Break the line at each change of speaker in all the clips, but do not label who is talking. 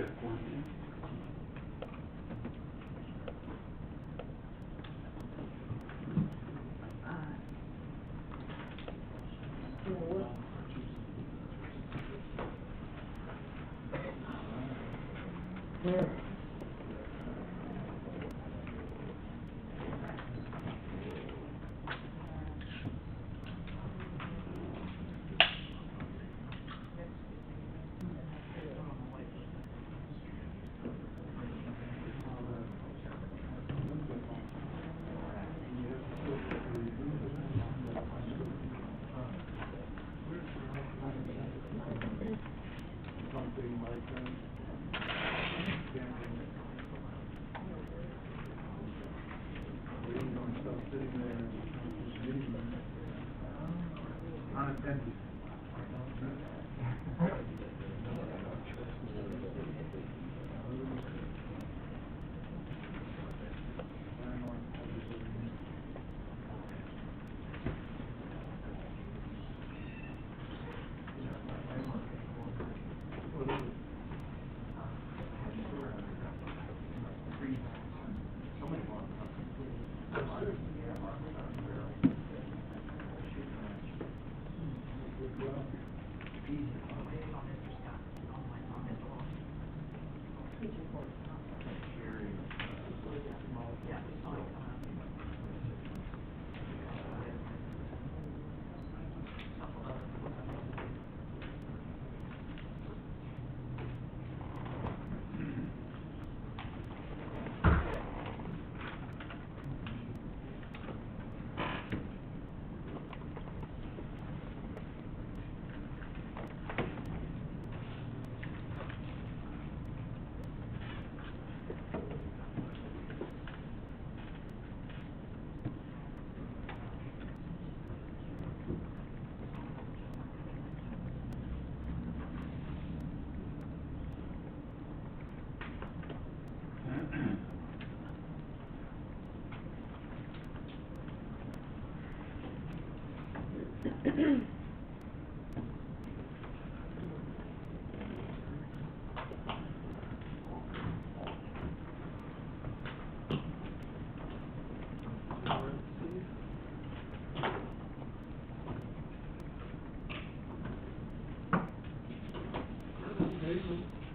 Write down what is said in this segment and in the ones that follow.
check one thing. Something like that. Waiting on stuff sitting there, unattended.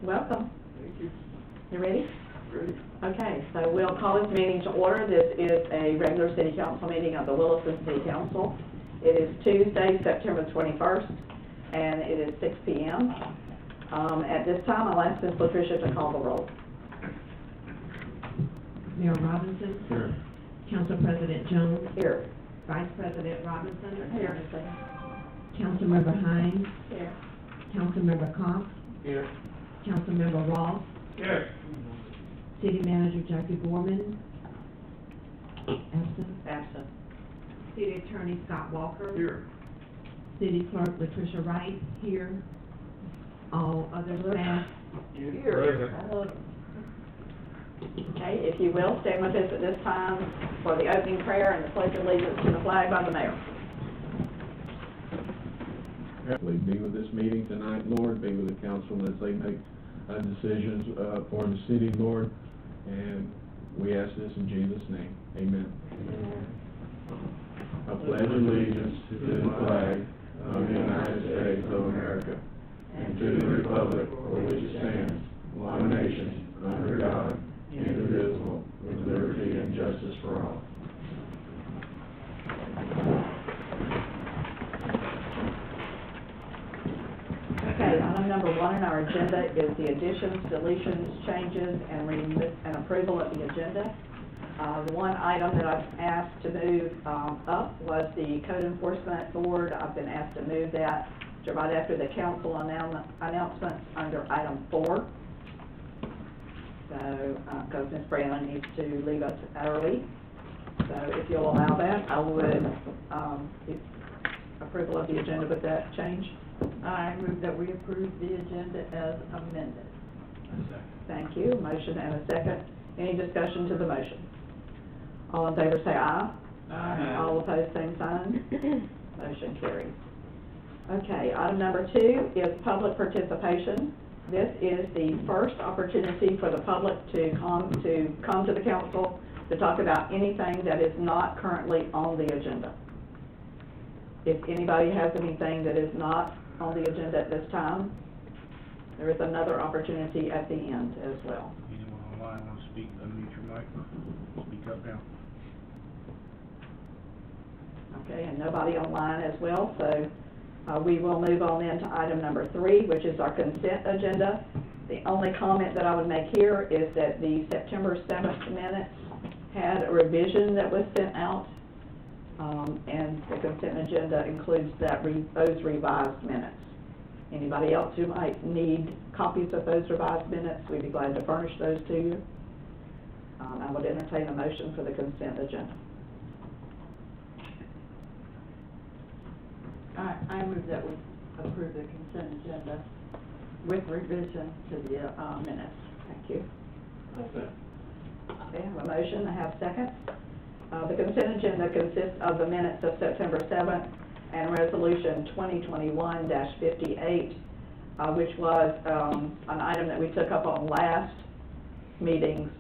Welcome.
Thank you.
You ready?
Ready?
Okay, so we'll call this meeting to order. This is a regular city council meeting of the Williston City Council. It is Tuesday, September 21st, and it is 6 p.m. At this time, I'll ask Ms. Patricia to call the roll.
Mayor Robinson.
Here.
Council President Jones.
Here.
Vice President Robinson.
Here.
Councilmember Hines.
Here.
Councilmember Cox.
Here.
Councilmember Ross.
Here.
City Manager Jackie Gorman. Absent.
Absent.
City Attorney Scott Walker.
Here.
City Clerk Latricia Wright. Here. All other staff.
Here. Okay, if you will, stand with us at this time for the opening prayer and the pledge of allegiance to the flag by the mayor.
Please be with this meeting tonight, Lord. Be with the council as they make decisions for the city, Lord. And we ask this in Jesus' name. Amen. I pledge allegiance to the flag of the United States of America and to the republic for which it stands, one nation, under God, indivisible, with liberty and justice for all.
Okay, item number 1 on our agenda is the additions, deletions, changes, and approval of the agenda. The one item that I've asked to move up was the Code Enforcement Board. I've been asked to move that to right after the council announcements under item 4. So, because Ms. Brandon needs to leave us early. So if you'll allow that, I would, approval of the agenda with that change.
I move that we approve the agenda as amended.
Thank you. Motion and a second. Any discussion to the motion? All in favor say aye.
Aye.
All opposed, same sign. Motion carries. Okay, item number 2 is public participation. This is the first opportunity for the public to come to the council to talk about anything that is not currently on the agenda. If anybody has anything that is not on the agenda at this time, there is another opportunity at the end as well.
Anyone online want to speak, unmute your mic, speak up now.
Okay, and nobody online as well, so we will move on then to item number 3, which is our consent agenda. The only comment that I would make here is that the September 7th minutes had a revision that was sent out, and the consent agenda includes those revised minutes. Anybody else who might need copies of those revised minutes, we'd be glad to furnish those to you. I would entertain a motion for the consent agenda.
I move that we approve the consent agenda with revision to the, minutes.
Thank you. Okay, I have a motion, I have a second. The consent agenda consists of the minutes of September 7th and Resolution 2021-58, which was an item that we took up on last meeting's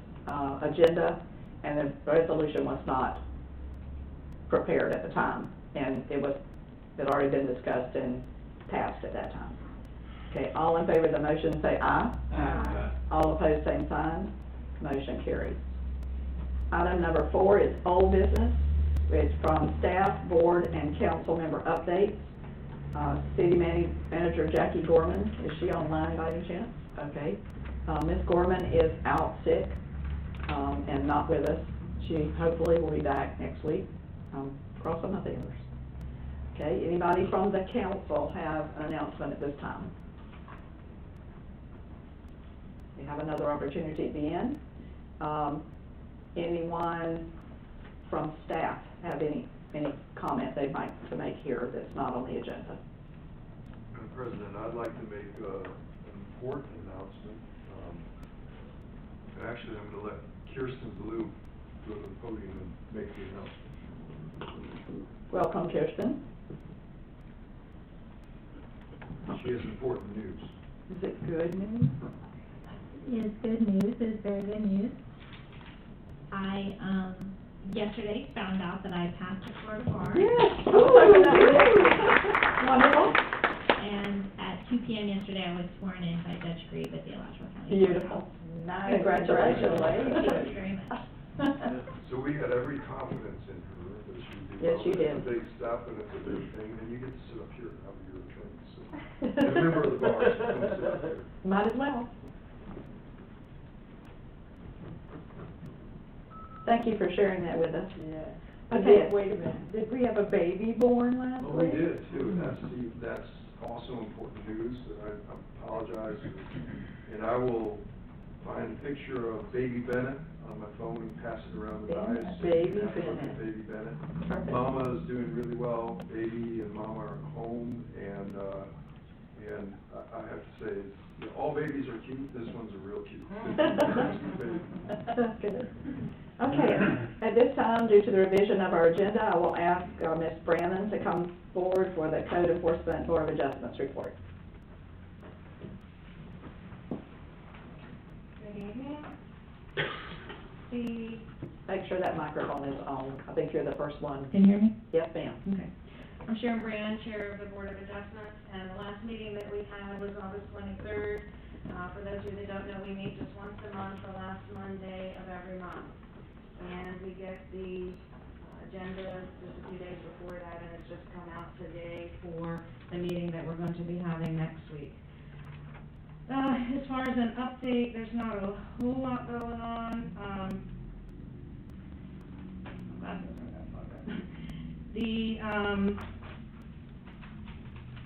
agenda, and the resolution was not prepared at the time, and it had already been discussed and passed at that time. Okay, all in favor of the motion say aye.
Aye.
All opposed, same sign. Motion carries. Item number 4 is old business. It's from staff, board, and council member updates. City Manager Jackie Gorman, is she online by any chance? Okay. Ms. Gorman is out sick, and not with us. She hopefully will be back next week. Crossing my fingers. Okay, anybody from the council have an announcement at this time? We have another opportunity at the end. Anyone from staff have any comment they'd like to make here that's not on the agenda?
Madam President, I'd like to make an important announcement. And actually, I'm going to let Kirsten Blue go to the podium and make the announcement.
Welcome, Kirsten.
She has important news.
Is it good news?
Is good news, is very good news. I, yesterday found out that I passed the Florida bar.
Yes. Wonderful.
And at 2 p.m. yesterday, I was sworn in by Judge Grieve at the Alachua County.
Beautiful.
Nice.
Congratulations.
Thank you very much.
So we had every confidence in her that she would do
Yes,
well.
you did.
It's a big step and it's a big thing, and you get to sit up here and have your attorney. So, as a member of the bar, so come sit up here.
Might as well. Thank you for sharing that with us.
Yeah.
Okay.
Wait a minute, did we have a baby born last
Well, we
week?
did too, and that's also important news, I apologize. And I will find a picture of baby Bennett on my phone and pass it around the guys.
Baby
Happy birthday,
Bennett.
Baby Bennett.
Perfect.
Mama is doing really well, baby and mama are home, and I have to say, you know, all babies are cute, this one's a real cute.
That's good. Okay, at this time, due to the revision of our agenda, I will ask Ms. Brannon to come forward for the Code Enforcement Board of Adjustments report.
Good evening.
Make sure that microphone is on. I think you're the first one.
Can you hear me?
Yes, ma'am.
Okay. I'm Sharon Brannon, Chair of the Board of Adjustments, and the last meeting that we had was August 23rd. For those of you that don't know, we meet just once a month, the last Monday of every month. And we get the agenda just a few days before that, and it's just come out today for the meeting that we're going to be having next week. As far as an update, there's not a whole lot going on.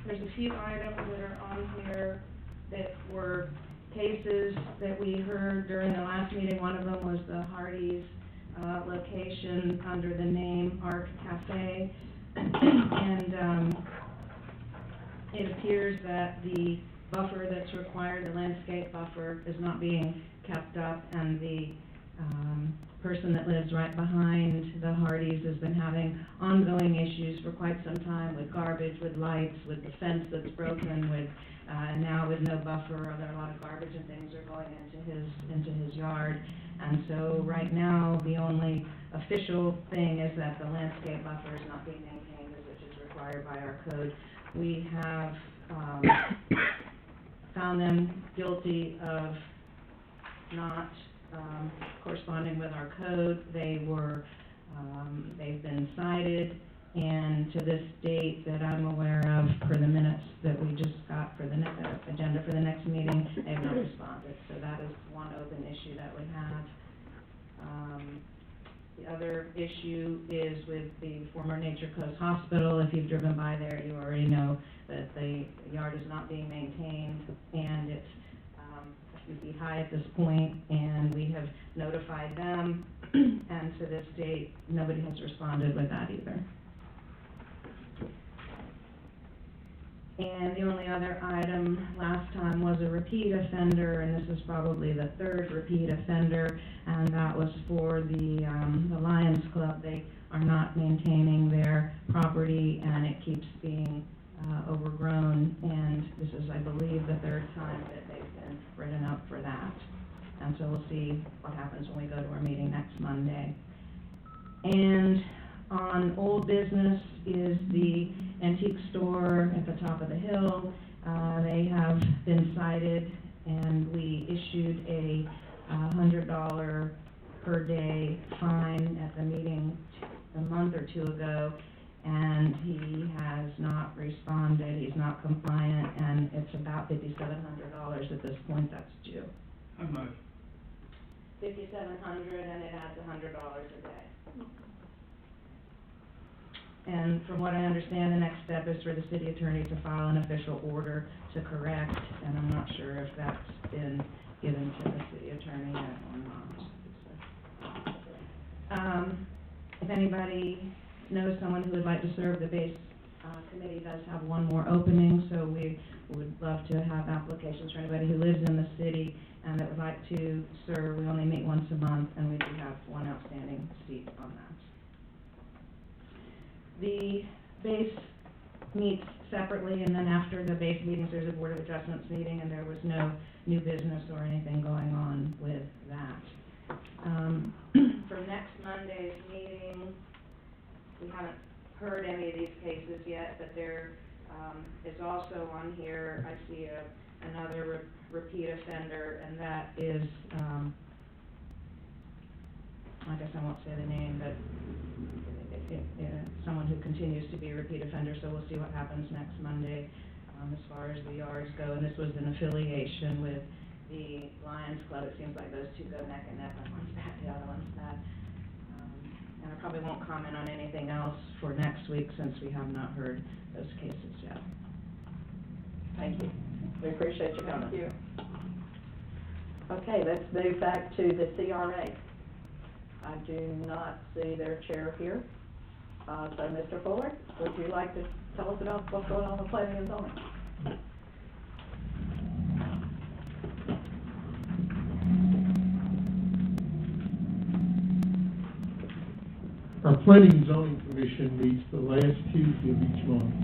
There's a few items that are on here that were cases that we heard during the last meeting. One of them was the Hardee's location under the name Art Cafe. And it appears that the buffer that's required, the landscape buffer, is not being kept up, and the
person that lives right behind the Hardys has been having ongoing issues for quite some time with garbage, with lights, with the fence that's broken, with, now with no buffer, there are a lot of garbage and things are going into his yard. And so right now, the only official thing is that the landscape buffer is not being maintained, which is required by our code. We have, found them guilty of not, corresponding with our code. They were, they've been cited, and to this date that I'm aware of, for the minutes that we just got for the agenda for the next meeting, they have not responded. So that is one open issue that we have. The other issue is with the former Nature Coast Hospital. If you've driven by there, you already know that the yard is not being maintained, and it's a few feet high at this point, and we have notified them, and to this date, nobody has responded with that either. And the only other item last time was a repeat offender, and this is probably the third repeat offender, and that was for the Lions Club. They are not maintaining their property, and it keeps being overgrown, and this is, I believe, the third time that they've been written up for that. And so we'll see what happens when we go to our meeting next Monday. And on old business is the antique store at the top of the hill. They have been cited, and we issued a $100 per day fine at the meeting a month or two ago, and he has not responded. He's not compliant, and it's about $5,700 at this point that's due.
How much?
$5,700, and it adds $100 a day. And from what I understand, the next step is for the city attorney to file an official order to correct, and I'm not sure if that's been given to the city attorney yet or not. If anybody knows someone who would like to serve, the base committee does have one more opening, so we would love to have applications for anybody who lives in the city and that would like to serve. We only meet once a month, and we do have one outstanding seat on that. The base meets separately, and then after the base meetings, there's a Board of Adjustments meeting, and there was no new business or anything going on with that. For next Monday's meeting, we haven't heard any of these cases yet, but there is also on here, I see another repeat offender, and that is, I guess I won't say the name, but someone who continues to be a repeat offender, so we'll see what happens next Monday as far as the yards go. And this was an affiliation with the Lions Club. It seems like those two go neck and neck, and one's bad, the other one's bad. And I probably won't comment on anything else for next week since we have not heard those cases yet.
Thank you. We appreciate you coming.
Thank you.
Okay, let's move back to the CRA. I do not see their chair here. So, Mr. Fuller, would you like to tell us about what's going on with planning and zoning?
Our Planning and Zoning Commission meets the last Tuesday of each month.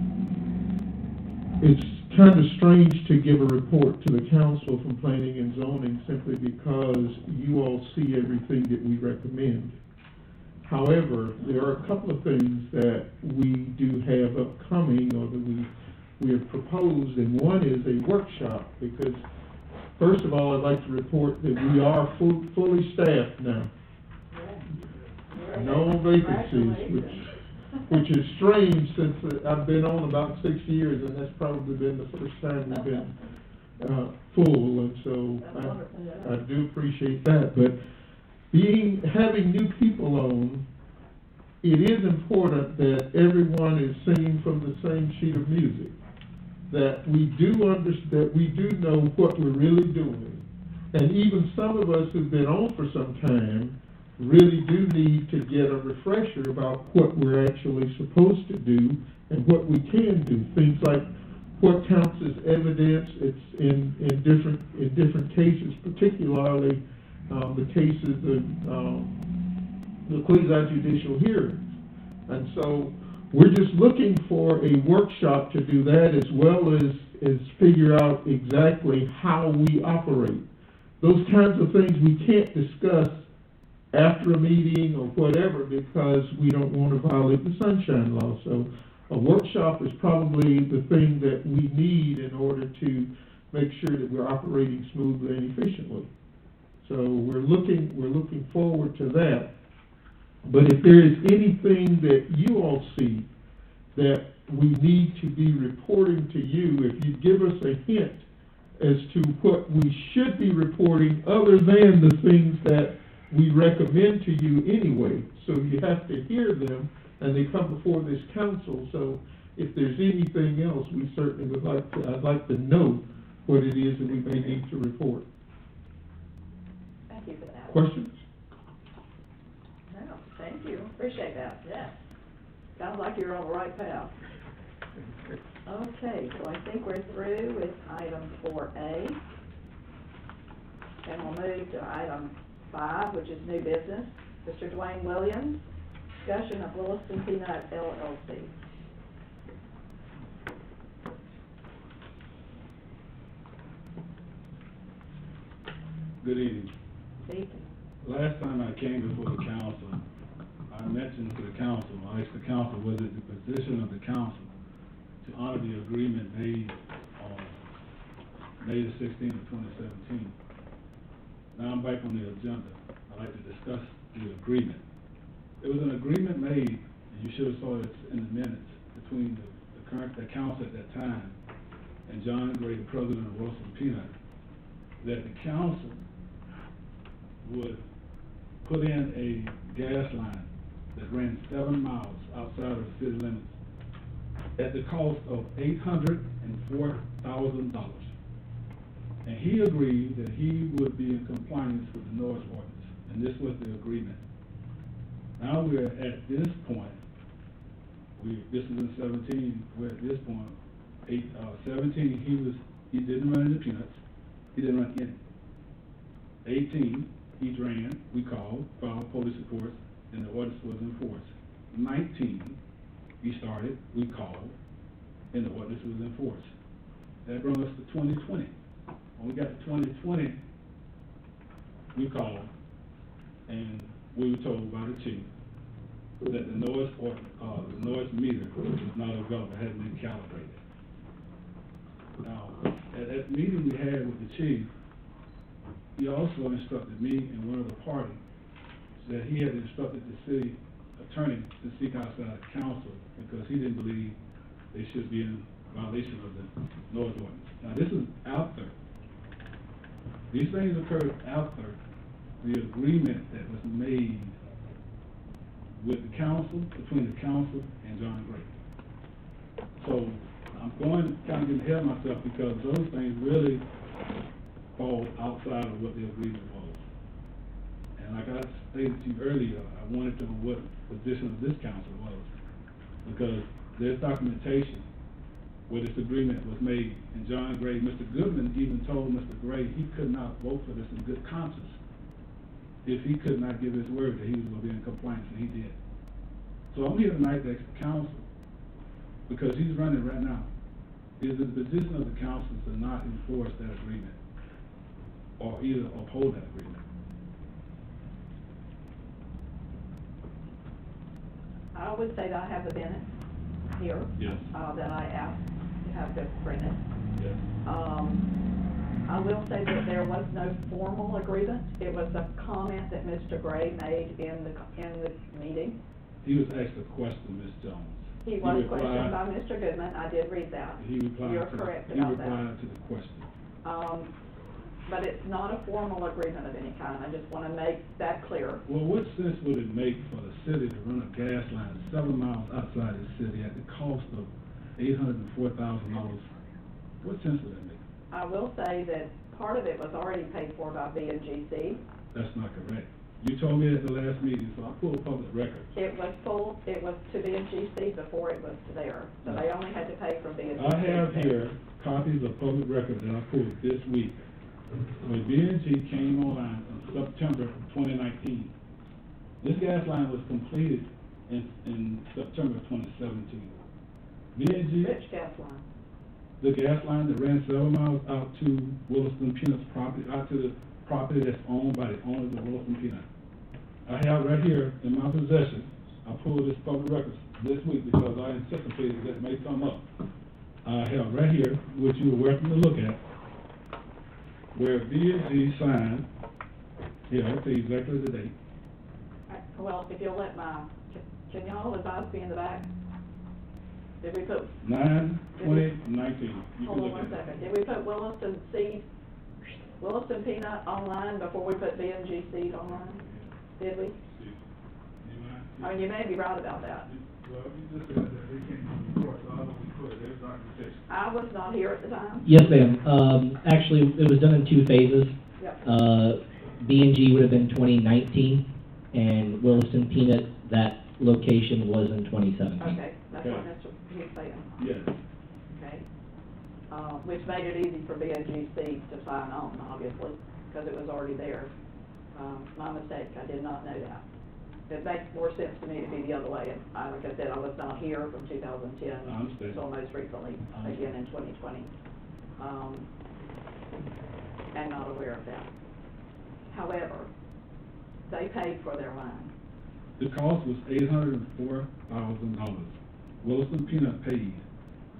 It's kind of strange to give a report to the council from Planning and Zoning simply because you all see everything that we recommend. However, there are a couple of things that we do have upcoming or that we have proposed, and one is a workshop, because first of all, I'd like to report that we are fully staffed now. No vacancies, which is strange since I've been on about 6 years, and that's probably been the first time we've been full, and so I do appreciate that. But having new people on, it is important that everyone is singing from the same sheet of music, that we do understand, that we do know what we're really doing, and even some of us who've been on for some time really do need to get a refresher about what we're actually supposed to do and what we can do. Things like what counts as evidence. It's in different cases, particularly the cases of the quasi-judicial hearings. And so, we're just looking for a workshop to do that, as well as figure out exactly how we operate. Those kinds of things we can't discuss after a meeting or whatever, because we don't want to violate the sunshine law. So a workshop is probably the thing that we need in order to make sure that we're operating smoothly and efficiently. So we're looking forward to that. But if there is anything that you all see that we need to be reporting to you, if you give us a hint as to what we should be reporting, other than the things that we recommend to you anyway. So you have to hear them, and they come before this council. So if there's anything else, we certainly would like to, I'd like to know what it is that we may need to report.
Thank you for that.
Questions?
No, thank you, appreciate that, yes. Sounds like you're on the right path. Okay, so I think we're through with item 4A. And we'll move to item 5, which is new business. Mr. Dwayne Williams, discussion of Williston Peanut LLC.
Good evening.
Steve?
Last time I came before the council, I mentioned to the council, I asked the council, was it the position of the council to honor the agreement made on May the 16th of 2017. Now I'm back on the agenda. I'd like to discuss the agreement. There was an agreement made, and you should have saw it in the minutes, between the council at that time and John Gray, the president of Williston Peanut, that the council would put in a gas line that ran 7 miles outside of the city limits at the cost of $804,000. And he agreed that he would be in compliance with the noise ordinance, and this was the agreement. Now we're at this point, this is in 17, we're at this point, 17, he didn't run any peanuts, he didn't run any. 18, he ran, we called, filed police reports, and the ordinance was enforced. 19, he started, we called, and the ordinance was enforced. That brought us to 2020. When we got to 2020, we called, and we were told by the chief that the noise meter was not available, hadn't been calibrated. Now, at that meeting we had with the chief, he also instructed me and one of the parties that he had instructed the city attorney to seek outside counsel because he didn't believe they should be in violation of the noise ordinance. Now, this is after. These things occurred after the agreement that was made with the council, between the council and John Gray. So I'm going to kind of get ahead of myself because those things really fall outside of what the agreement was. And like I stated to you earlier, I wanted to know what the position of this council was because there's documentation where this agreement was made, and John Gray, Mr. Goodman even told Mr. Gray he could not vote for this in good conscience if he could not give his word that he was going to be in compliance, and he did. So I'm here tonight to ask the council, because he's running right now, is it the position of the council to not enforce that agreement or either uphold that agreement?
I would say that I have the minutes here.
Yes.
That I asked to have this printed.
Yes.
I will say that there was no formal agreement. It was a comment that Mr. Gray made in the meeting.
He was asked a question, Ms. Jones.
He was questioned by Mr. Goodman. I did read that.
He replied.
You're correct about that.
He replied to the question.
But it's not a formal agreement of any kind. I just want to make that clear.
Well, what sense would it make for the city to run a gas line 7 miles outside the city at the cost of $804,000? What sense would that make?
I will say that part of it was already paid for by BNGC.
That's not correct. You told me at the last meeting, so I pulled public records.
It was to BNGC before it was to there. So they only had to pay from BNGC.
I have here copies of public records that I pulled this week. When BNG came online in September 2019, This gas line was completed in September of 2017. B&G,
Which gas line?
the gas line that ran several miles out to Williston Peanuts property, out to the property that's owned by the owners of Williston Peanut. I have right here in my possession, I pulled this public records this week because I anticipated that may come up. I have right here, which you were welcome to look at, where B&G signed, here, I'll tell you exactly the date.
Well, if you'll let can y'all advise me in the back? Did we put,
9/20/19. You
hold
can
on
look
one
at it.
second, did we put Williston Peanut online before we put B&G Seed online? Did we?
You mind?
I mean, you may be right about that.
Well, you just said that they can't come across, so I don't put it, there's documentation.
I was not here at the time.
Yes, ma'am. Actually, it was done in two phases.
Yep.
B&G would have been 2019, and Williston Peanut, that location was in 2017.
Okay, that's what
Okay.
he's saying.
Yes.
Okay. Which made it easy for B&G Seed to sign on, obviously, because it was already there. My mistake, I did not know that. It makes more sense to me to be the other way. And like I said, I was not here from 2010
I understand.
until most recently,
I
again in 2020. And not aware of that. However, they paid for their line.
The cost was $804,000. Williston Peanut paid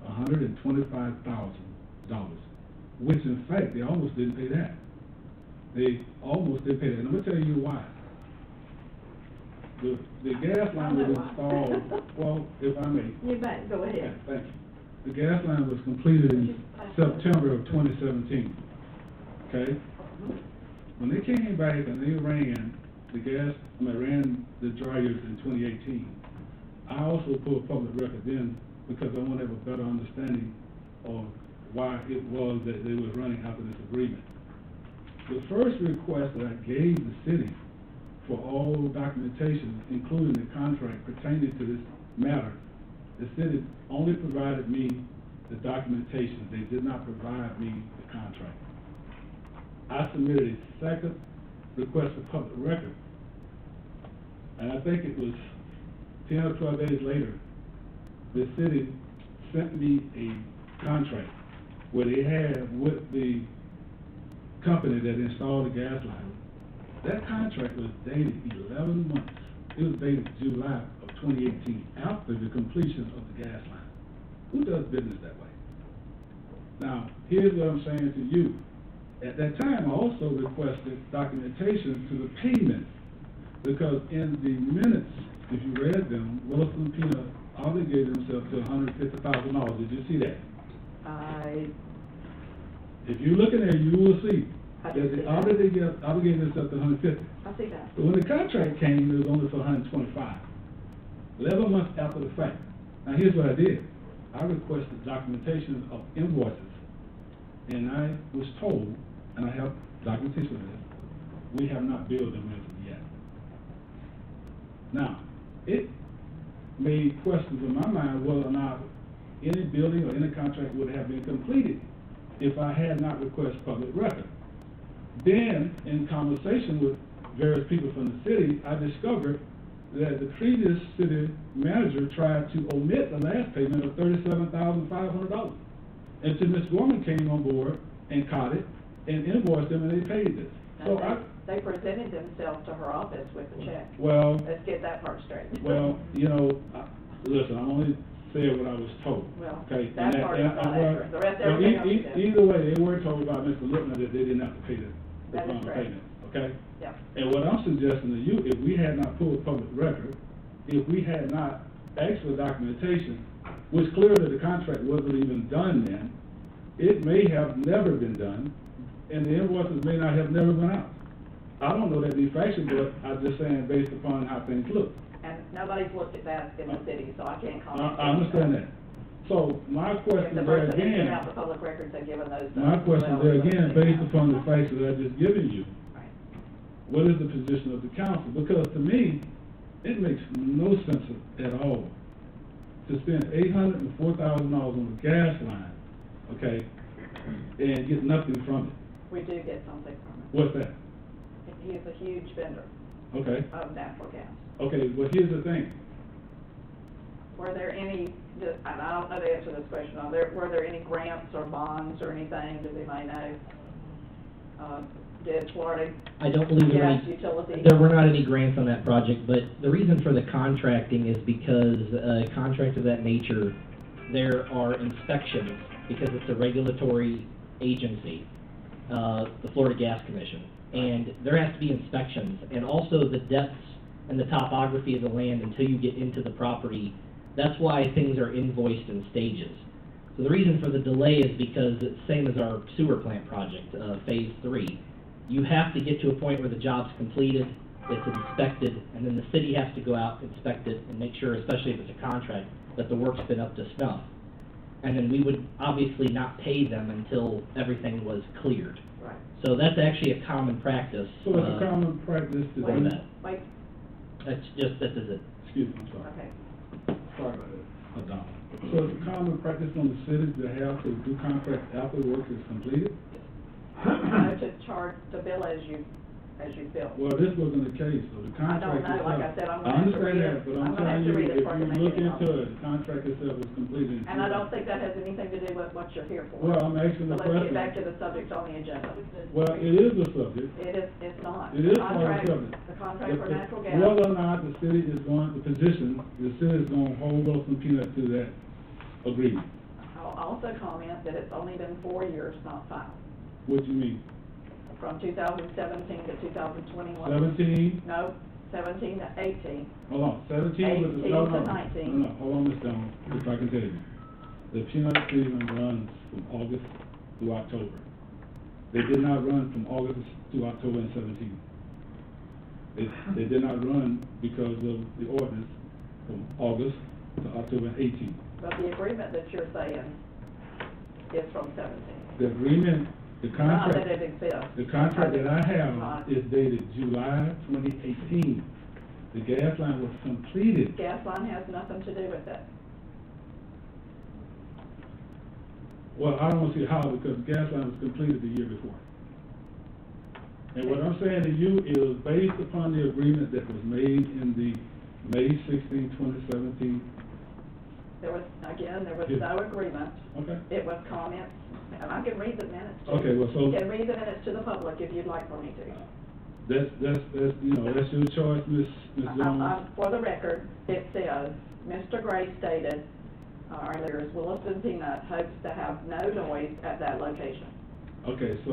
$125,000, which in fact, they almost didn't pay that. They almost didn't pay that, and I'm gonna tell you why. The gas line was installed, well, if I may.
You may, go
Okay,
ahead.
thank you. The gas line was completed in September of 2017, okay? When they came back and they ran ran the dryers in 2018, I also pulled public record then because I want to have a better understanding of why it was that they were running after this agreement. The first request that I gave the city for all documentation, including the contract pertaining to this matter, the city only provided me the documentation. They did not provide me the contract. I submitted a second request for public record, and I think it was 10 or 12 days later, the city sent me a contract where they had with the company that installed the gas line. That contract was dated 11 months. It was dated July of 2018, after the completion of the gas line. Who does business that way? Now, here's what I'm saying to you. At that time, I also requested documentation to the payments, because in the minutes, if you read them, Williston Peanut obligated himself to $150,000. Did you see that? If you look in there, you will see that they obligated themselves to $150,000.
I see that.
But when the contract came, it was only for $125,000. 11 months after the fact. Now, here's what I did. I requested documentation of invoices, and I was told, and I have documentation of this, we have not billed them as of yet. Now, it made questions in my mind whether or not any building or any contract would have been completed if I had not requested public record. Then, in conversation with various people from the city, I discovered that the previous city manager tried to omit the last payment of $37,500. Until Ms. Gorman came on board and caught it and invoiced them, and they paid this. So
They presented themselves to her office with a check.
well,
Let's get that part straight.
well, you know, listen, I'm only saying what I was told.
Well,
Okay,
that
and
part is not accurate. The rest,
well,
everything else is.
either way, they were told by Mr. Lipman that they didn't have to pay the
That is
final
correct.
payment, okay?
Yeah.
And what I'm suggesting to you, if we had not pulled public record, if we had not asked for documentation, which clearly the contract wasn't even done then, it may have never been done, and the invoices may not have never went out. I don't know that to be factual, but I'm just saying based upon how things look.
And nobody's looked at that in the city, so I can't comment.
I understand that. So my
If
question
the
there
person who
again,
sent out the public records had given those.
my question there again, based upon the facts that I just given you,
Right.
what is the position of the council? Because to me, it makes no sense at all to spend $804,000 on a gas line, okay, and get nothing from it.
We do get something from it.
What's that?
He is a huge vendor.
Okay,
of natural gas.
okay, well, here's the thing.
Were there any, and I don't know the answer to this question, were there any grants or bonds or anything, does anybody know? Did Florida
I don't believe there were
Gas
any,
Utility?
there were not any grants on that project, but the reason for the contracting is because a contract of that nature, there are inspections, because it's a regulatory agency, the Florida Gas Commission, and there has to be inspections, and also the depths and the topography of the land until you get into the property. That's why things are invoiced in stages. So the reason for the delay is because it's same as our sewer plant project, phase 3. You have to get to a point where the job's completed, it's inspected, and then the city has to go out, inspect it, and make sure, especially if it's a contract, that the work's been up to snuff. And then we would obviously not pay them until everything was cleared.
Right.
So that's actually a common practice.
So it's a common practice to
for
do
that.
Wait,
That's just, that is it.
Excuse me, I'm sorry.
okay.
Sorry about that. Don. So it's a common practice on the city to have to do contract after the work is completed?
To charge, to bill as you bill.
Well, this wasn't the case, so the
I don't
contract
know, like I
itself.
said, I'm gonna have to read it.
I understand that, but
I'm
I'm
gonna have
telling
to
you,
read it
if
for the
you look
meeting
into
also.
it, the contract itself is completed.
And I don't think that has anything to do with what you're here for.
Well, I'm asking the
So let's get
question.
back to the subject on the agenda.
Well, it is a subject.
It's not.
It
The
is part of the
contract-
subject.
The contract for
If-
natural gas.
Whether or not the city is going, the position, the city is going to hold Wilson Peanut to that agreement.
I'll also comment that it's only been 4 years, not 5,
What do you mean?
from 2017 to 2021.
17?
No, 17 to 18.
Hold on, 17 was the,
18
no,
to
no,
19.
no, hold on, Ms. Jones, if I can tell you. The peanut season runs from August to October. They did not run from August to October in 17. They did not run because of the ordinance from August to October in 18.
But the agreement that you're saying is from 17.
The agreement, the
Not
contract.
that it exists.
The contract that I have
Not-
is dated July 2018. The gas line was completed.
Gas line has nothing to do with it.
Well, I don't see how, because the gas line was completed the year before. And what I'm saying to you is, based upon the agreement that was made in the May 16, 2017,
There was
Yeah.
no agreement.
okay?
It was comments, and I can read the minutes too.
Okay, well, so-
You can read the minutes to the public if you'd like for me to.
That's your choice, Ms. Jones.
For the record, it says, Mr. Gray stated, earlier, is Williston Peanut hopes to have no noise at that location.
Okay, so,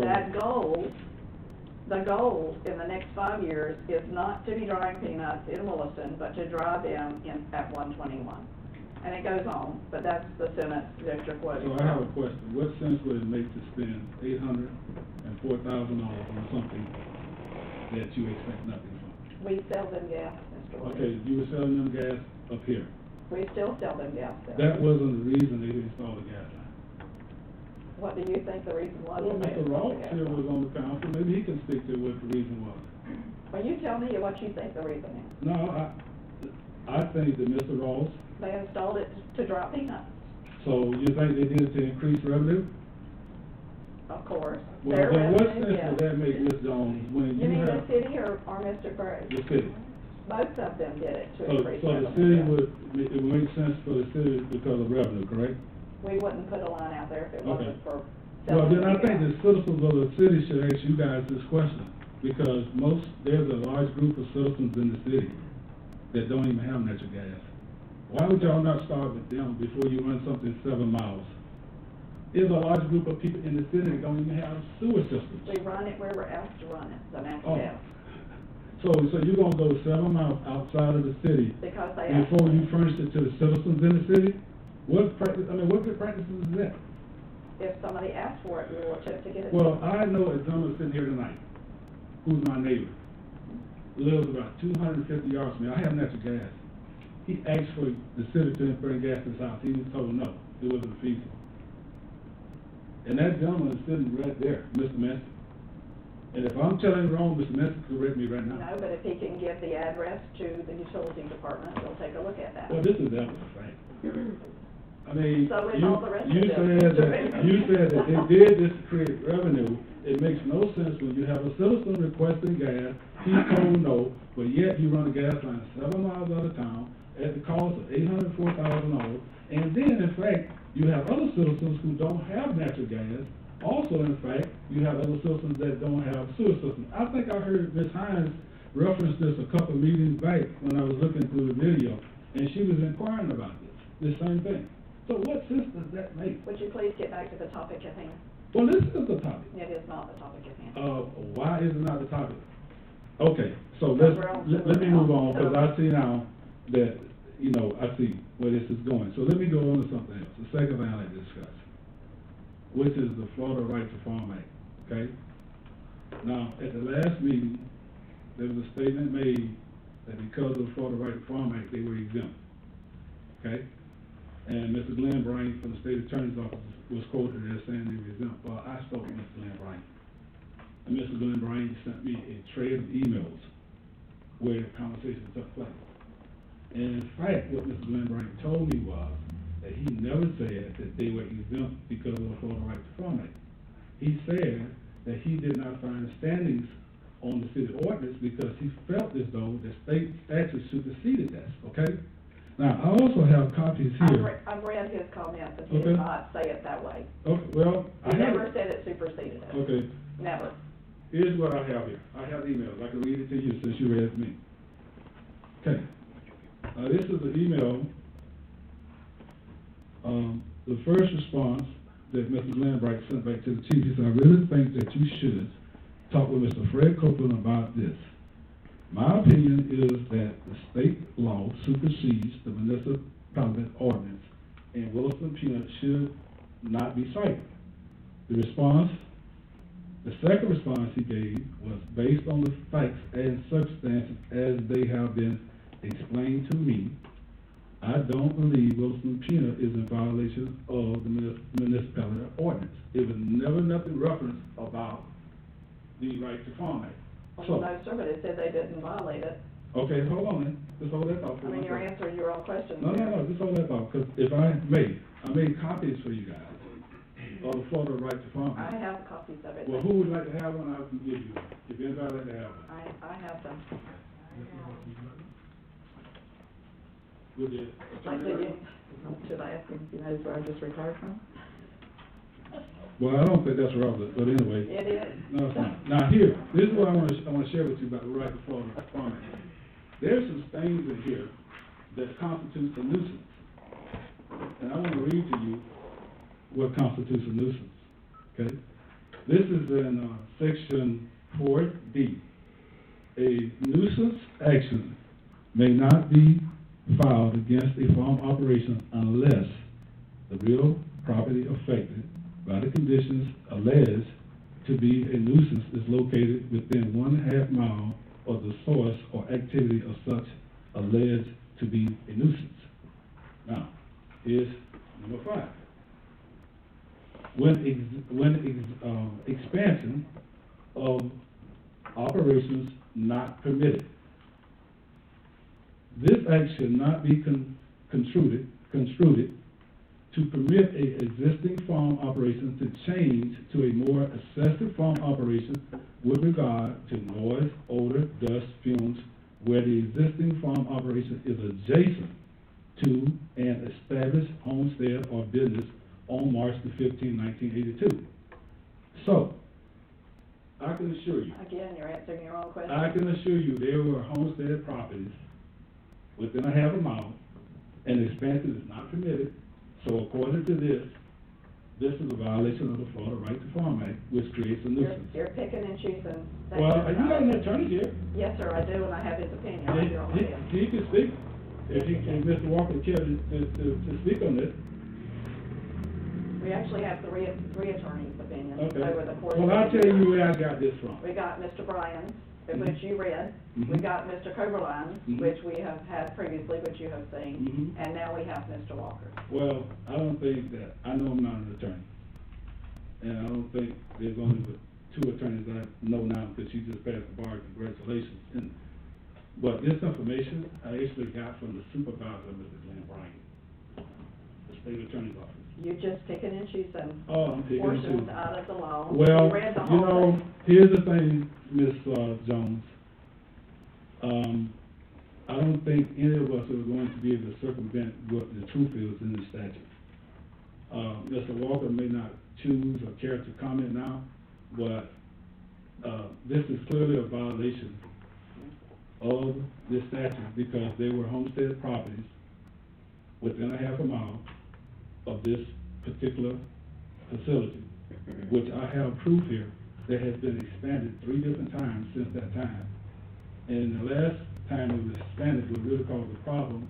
The goal in the next 5 years is not to be drying peanuts in Williston, but to dry them at 121. And it goes on, but that's the sentence that you're quoting.
so I have a question. What sense would it make to spend $804,000 on something that you expect nothing from?
We sell them gas, Mr. Williams.
Okay, you were selling them gas up here.
We still sell them gas there.
That wasn't the reason they didn't install the gas line.
What do you think the reason was?
Well,
that they
Mr.
installed
Ross
the gas
here
line?
was on the council, maybe he can speak to what the reason was.
Well, you tell me what you think the reason is.
No, I think that Mr. Ross,
They installed it to dry peanuts,
so you think they did it to increase revenue?
of course.
Well,
Their
then what
revenue,
sense
yes.
would that make, Ms. Jones, when
You
you
mean the
have
city or Mr. Gray?
the city?
Both of them did it to
So
increase
the
revenue.
city it would make sense for the city because of revenue, correct?
We wouldn't put a line out there if it
Okay.
wasn't for
Well,
selling
then I
the
think
gas.
the citizens of the city should ask you guys this question, because there's a large group of citizens in the city that don't even have natural gas. Why would y'all not start with them before you run something 7 miles? There's a large group of people in the city that don't even have sewer systems.
We run it where we're asked to run it, the natural
Oh.
gas,
So you're gonna go 7 miles outside of the city
because they asked.
before you furnish it to the citizens in the city? What good practices is that?
If somebody asked for it, we will attempt to get it.
Well, I know a gentleman sitting here tonight, who's my neighbor, lives about 250 yards from me. I have natural gas. He asked for the city to bring gas to his house. He was told no, it wasn't feasible. And that gentleman is sitting right there, Mr. Messer. And if I'm telling you wrong, Mr. Messer, correct me right now.
No, but if he can give the address to the utility department, they'll take a look at that.
Well, this is evidence, right? I mean,
So is all the rest of
you
it.
said that they did this to create revenue. It makes no sense when you have a citizen requesting gas He told no, but yet you run a gas line 7 miles out of town at the cost of $804,000. And then, in fact, you have other citizens who don't have natural gas. Also, in fact, you have other citizens that don't have sewer systems. I think I heard Ms. Hines reference this a couple meetings back when I was looking through the video, and she was inquiring about this same thing. So what sense does that make?
Would you please get back to the topic at hand?
Well, this is the topic.
It is not the topic at hand.
Why is it not the topic? Okay, so let me move on, because I see now that, you know, I see where this is going. So let me go on to something else, the second thing I'd like to discuss, which is the Florida Right to Farm Act, okay? Now, at the last meeting, there was a statement made that because of the Florida Right to Farm Act, they were exempt, okay? And Mr. Glenn Bryan from the State Attorney's Office was quoted as saying they were exempt. Well, I spoke to Mr. Glenn Bryan. And Mr. Glenn Bryan sent me a trail of emails where the conversation took place. And in fact, what Mr. Glenn Bryan told me was that he never said that they were exempt because of the Florida Right to Farm Act. He said that he did not find standings on the city ordinance because he felt as though the state statute superseded that, okay? Now, I also have copies here.
I've read his comments, and he
Okay.
did not say it that way.
Okay, well,
He never said it superseded it.
Okay,
Never.
here's what I have here. I have emails. I can read it to you since you read it to me. Okay. This is the email, the first response that Mr. Glenn Bright sent back to the chief. He said, I really think that you should talk with Mr. Fred Copeland about this. My opinion is that the state law supersedes the municipality ordinance, and Williston Peanut should not be cited. The second response he gave was based on the facts and circumstances as they have been explained to me. I don't believe Williston Peanut is in violation of the municipality ordinance. It was never nothing referenced about the Right to Farm Act.
Well, no, sir, but it said they didn't violate it.
Okay, hold on then. Just hold that thought for
I mean,
one
you're
second.
answering your own questions.
No, just hold that thought, because if I made copies for you guys of the Florida Right to Farm
I
Act.
have copies of it.
Well, who would like to have one? I can give you one. If anybody like to have one.
I have them.
Would you?
Should I ask him if he knows where I just retired from?
Well, I don't think that's relevant, but anyway.
It is.
No, it's not. Now here, this is what I want to share with you about the Right to Farm Act. There's some things in here that constitutes a nuisance. And I want to read to you what constitutes a nuisance, okay? This is in section 4D. A nuisance action may not be filed against a farm operation unless the real property affected by the conditions alleged to be a nuisance is located within 1/2 mile of the source or activity of such alleged to be a nuisance. Now, here's number 5. When expansion of operations not permitted. This act should not be construed to permit a existing farm operation to change to a more excessive farm operation with regard to noise, odor, dust, fumes, where the existing farm operation is adjacent to an established homestead or business on March the 15th, 1982. So, I can assure you.
Again, you're answering your own question.
I can assure you there were homestead properties within 1/2 mile, and expansion is not permitted. So according to this is a violation of the Florida Right to Farm Act, which creates a nuisance.
You're picking and choosing.
Well, you got an attorney here.
Yes, sir, I do, and I have his opinion right here on it.
He can speak, if Mr. Walker cares to speak on this.
We actually have three attorneys' opinions
Okay.
over the course.
Well, I'll tell you where I got this from.
We got Mr. Bryan's, which you read.
Mhm.
We got Mr. Coberline's,
Mhm.
which we have had previously, which you have seen.
Mhm.
And now we have Mr. Walker.
Well, I don't think that, I know I'm not an attorney. And I don't think there's only but 2 attorneys that I know now, because you just passed the bar, congratulations. But this information, I actually got from the supervisor of Mr. Glenn Bryan, the state attorney's office.
You're just picking and choosing
Oh, I'm picking and
portions
choosing.
out of the law.
Well,
You read the
you
whole
know,
thing.
here's the thing, Ms. Jones. I don't think any of us are going to be able to circumvent what the truth is in the statute. Mr. Walker may not choose or care to comment now, but, this is clearly a violation of this statute because they were homestead properties within a half a mile of this particular facility, which I have proof here that has been expanded 3 different times since that time. And the last time it was expanded would really cause a problem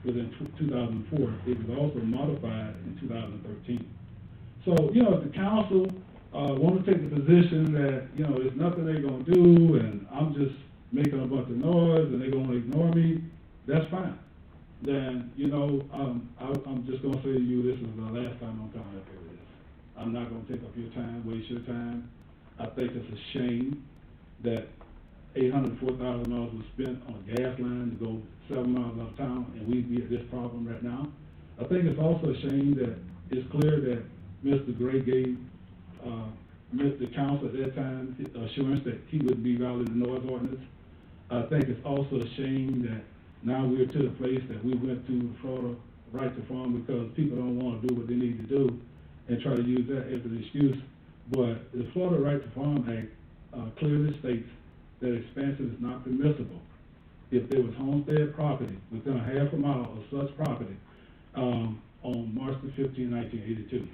within 2004. It was also modified in 2013. So, you know, if the council, want to take the position that, you know, there's nothing they're gonna do and I'm just making a bunch of noise and they're gonna ignore me, that's fine. Then, you know, I'm just gonna say to you, this is the last time I'm coming up here with this. I'm not gonna take up your time, waste your time. I think it's a shame that $804,000 was spent on a gas line to go 7 miles out of town, and we'd be at this problem right now. I think it's also a shame that it's clear that Mr. Gray gave, the council at that time assurance that he would be violating the noise ordinance. I think it's also a shame that now we're to the place that we went to the Florida Right to Farm because people don't want to do what they need to do and try to use that as an excuse. But the Florida Right to Farm Act clearly states that expansion is not permissible if there was homestead property within a half a mile of such property on March the 15th, 1982.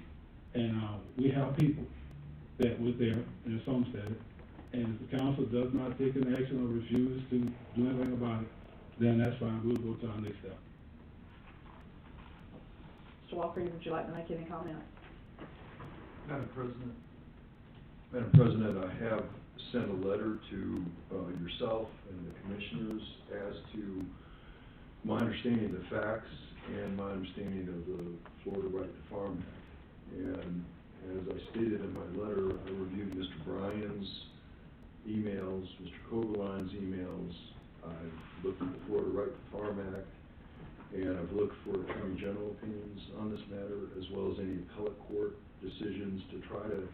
And we have people that was there and it's homesteaded, and if the council does not take an action or refuse to do anything about it, then that's fine, we'll go to our next step.
Mr. Walker, would you like to make any comment?
Madam President, I have sent a letter to yourself and the commissioners as to my understanding of the facts and my understanding of the Florida Right to Farm Act. And as I stated in my letter, I reviewed Mr. Bryan's emails, Mr. Kogeline's emails. I've looked at the Florida Right to Farm Act, and I've looked for Attorney General opinions on this matter, as well as any appellate court decisions to try to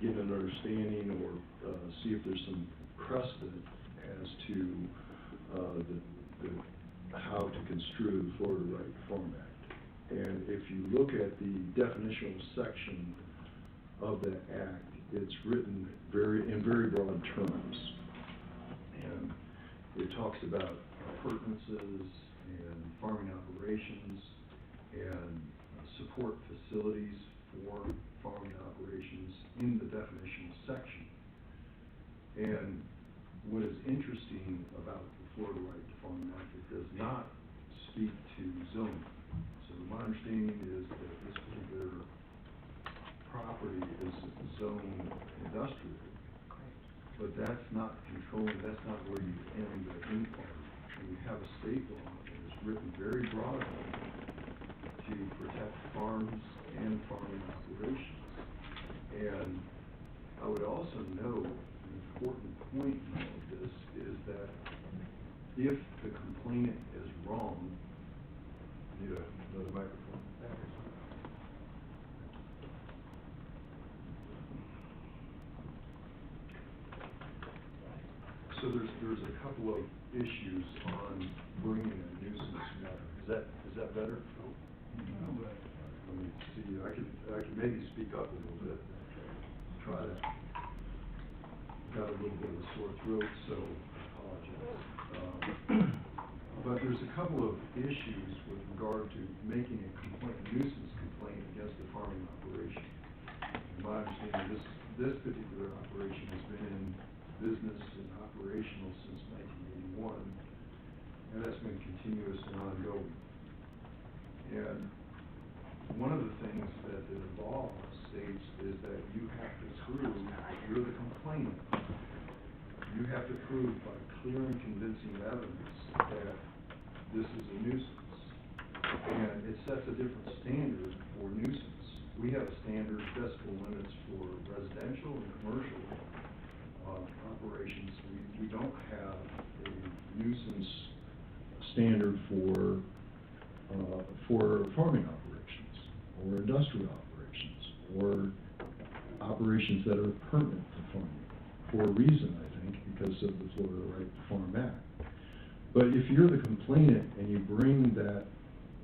get an understanding or see if there's some precedent as to how to construe the Florida Right to Farm Act. And if you look at the definitional section of that act, it's written in very broad terms. And it talks about appurtenances and farming operations and support facilities for farming operations in the definitional section. And what is interesting about the Florida Right to Farm Act, it does not speak to zoning. So my understanding is that this particular property is zoned industrial, but that's not controlling, that's not where you end the income. And you have a state law that is written very broadly to protect farms and farming operations. And I would also note an important point in all of this is that if the complainant is wrong, need another microphone. So there's a couple of issues on bringing a nuisance matter. Is that better? No. Let me see. I can maybe speak up a little bit. Try to. Got a little bit of a sore throat, so I apologize. But there's a couple of issues with regard to making a nuisance complaint against the farming operation. In my understanding, this particular operation has been in business and operational since 1981, and that's been continuous and ongoing. And one of the things that the law states is that you have to prove, you're the complainant, you have to prove by clear and convincing evidence that this is a nuisance. And it sets a different standard for nuisance. We have standard decibel limits for residential and commercial operations. We don't have a nuisance standard for farming operations or industrial operations or operations that are pertinent to farming for a reason, I think. think, because of the Florida Right to Farm Act. But if you're the complainant and you bring that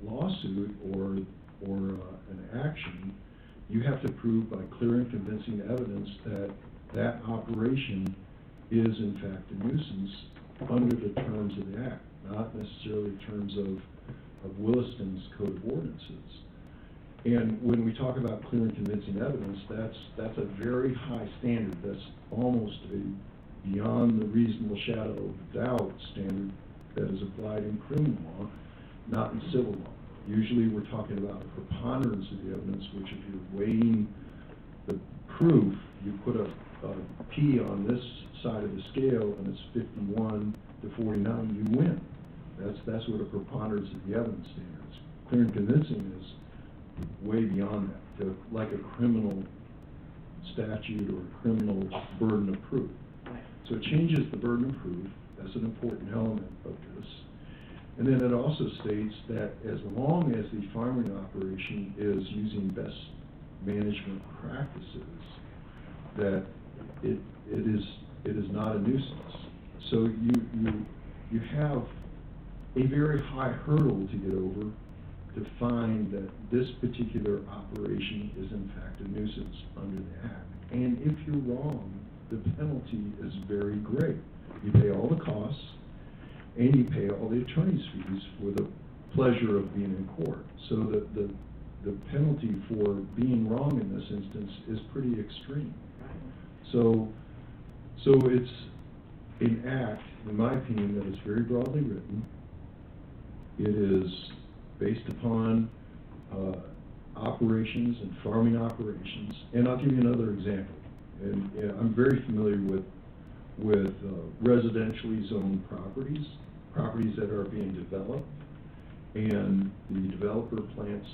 lawsuit or an action, you have to prove by clear and convincing evidence that that operation is in fact a nuisance under the terms of the act, not necessarily terms of Williston's Code of Ordinances. And when we talk about clear and convincing evidence, that's a very high standard. That's almost a beyond the reasonable shadow of doubt standard that is applied in criminal law, not in civil law. Usually we're talking about a preponderance of the evidence, which if you're weighing the proof, you put a P on this side of the scale and it's 51 to 49, you win. That's what a preponderance of the evidence standard is. Clear and convincing is way beyond that, to, like a criminal statute or a criminal burden of proof. So it changes the burden of proof. That's an important element of this. And then it also states that as long as the farming operation is using best management practices, that it is not a nuisance. So you have a very high hurdle to get over to find that this particular operation is in fact a nuisance under the Act. And if you're wrong, the penalty is very great. You pay all the costs, and you pay all the attorney's fees for the pleasure of being in court. So the penalty for being wrong in this instance is pretty extreme. So it's an act, in my opinion, that is very broadly written. It is based upon operations and farming operations. And I'll give you another example. And I'm very familiar with residentially zoned properties that are being developed, and the developer plants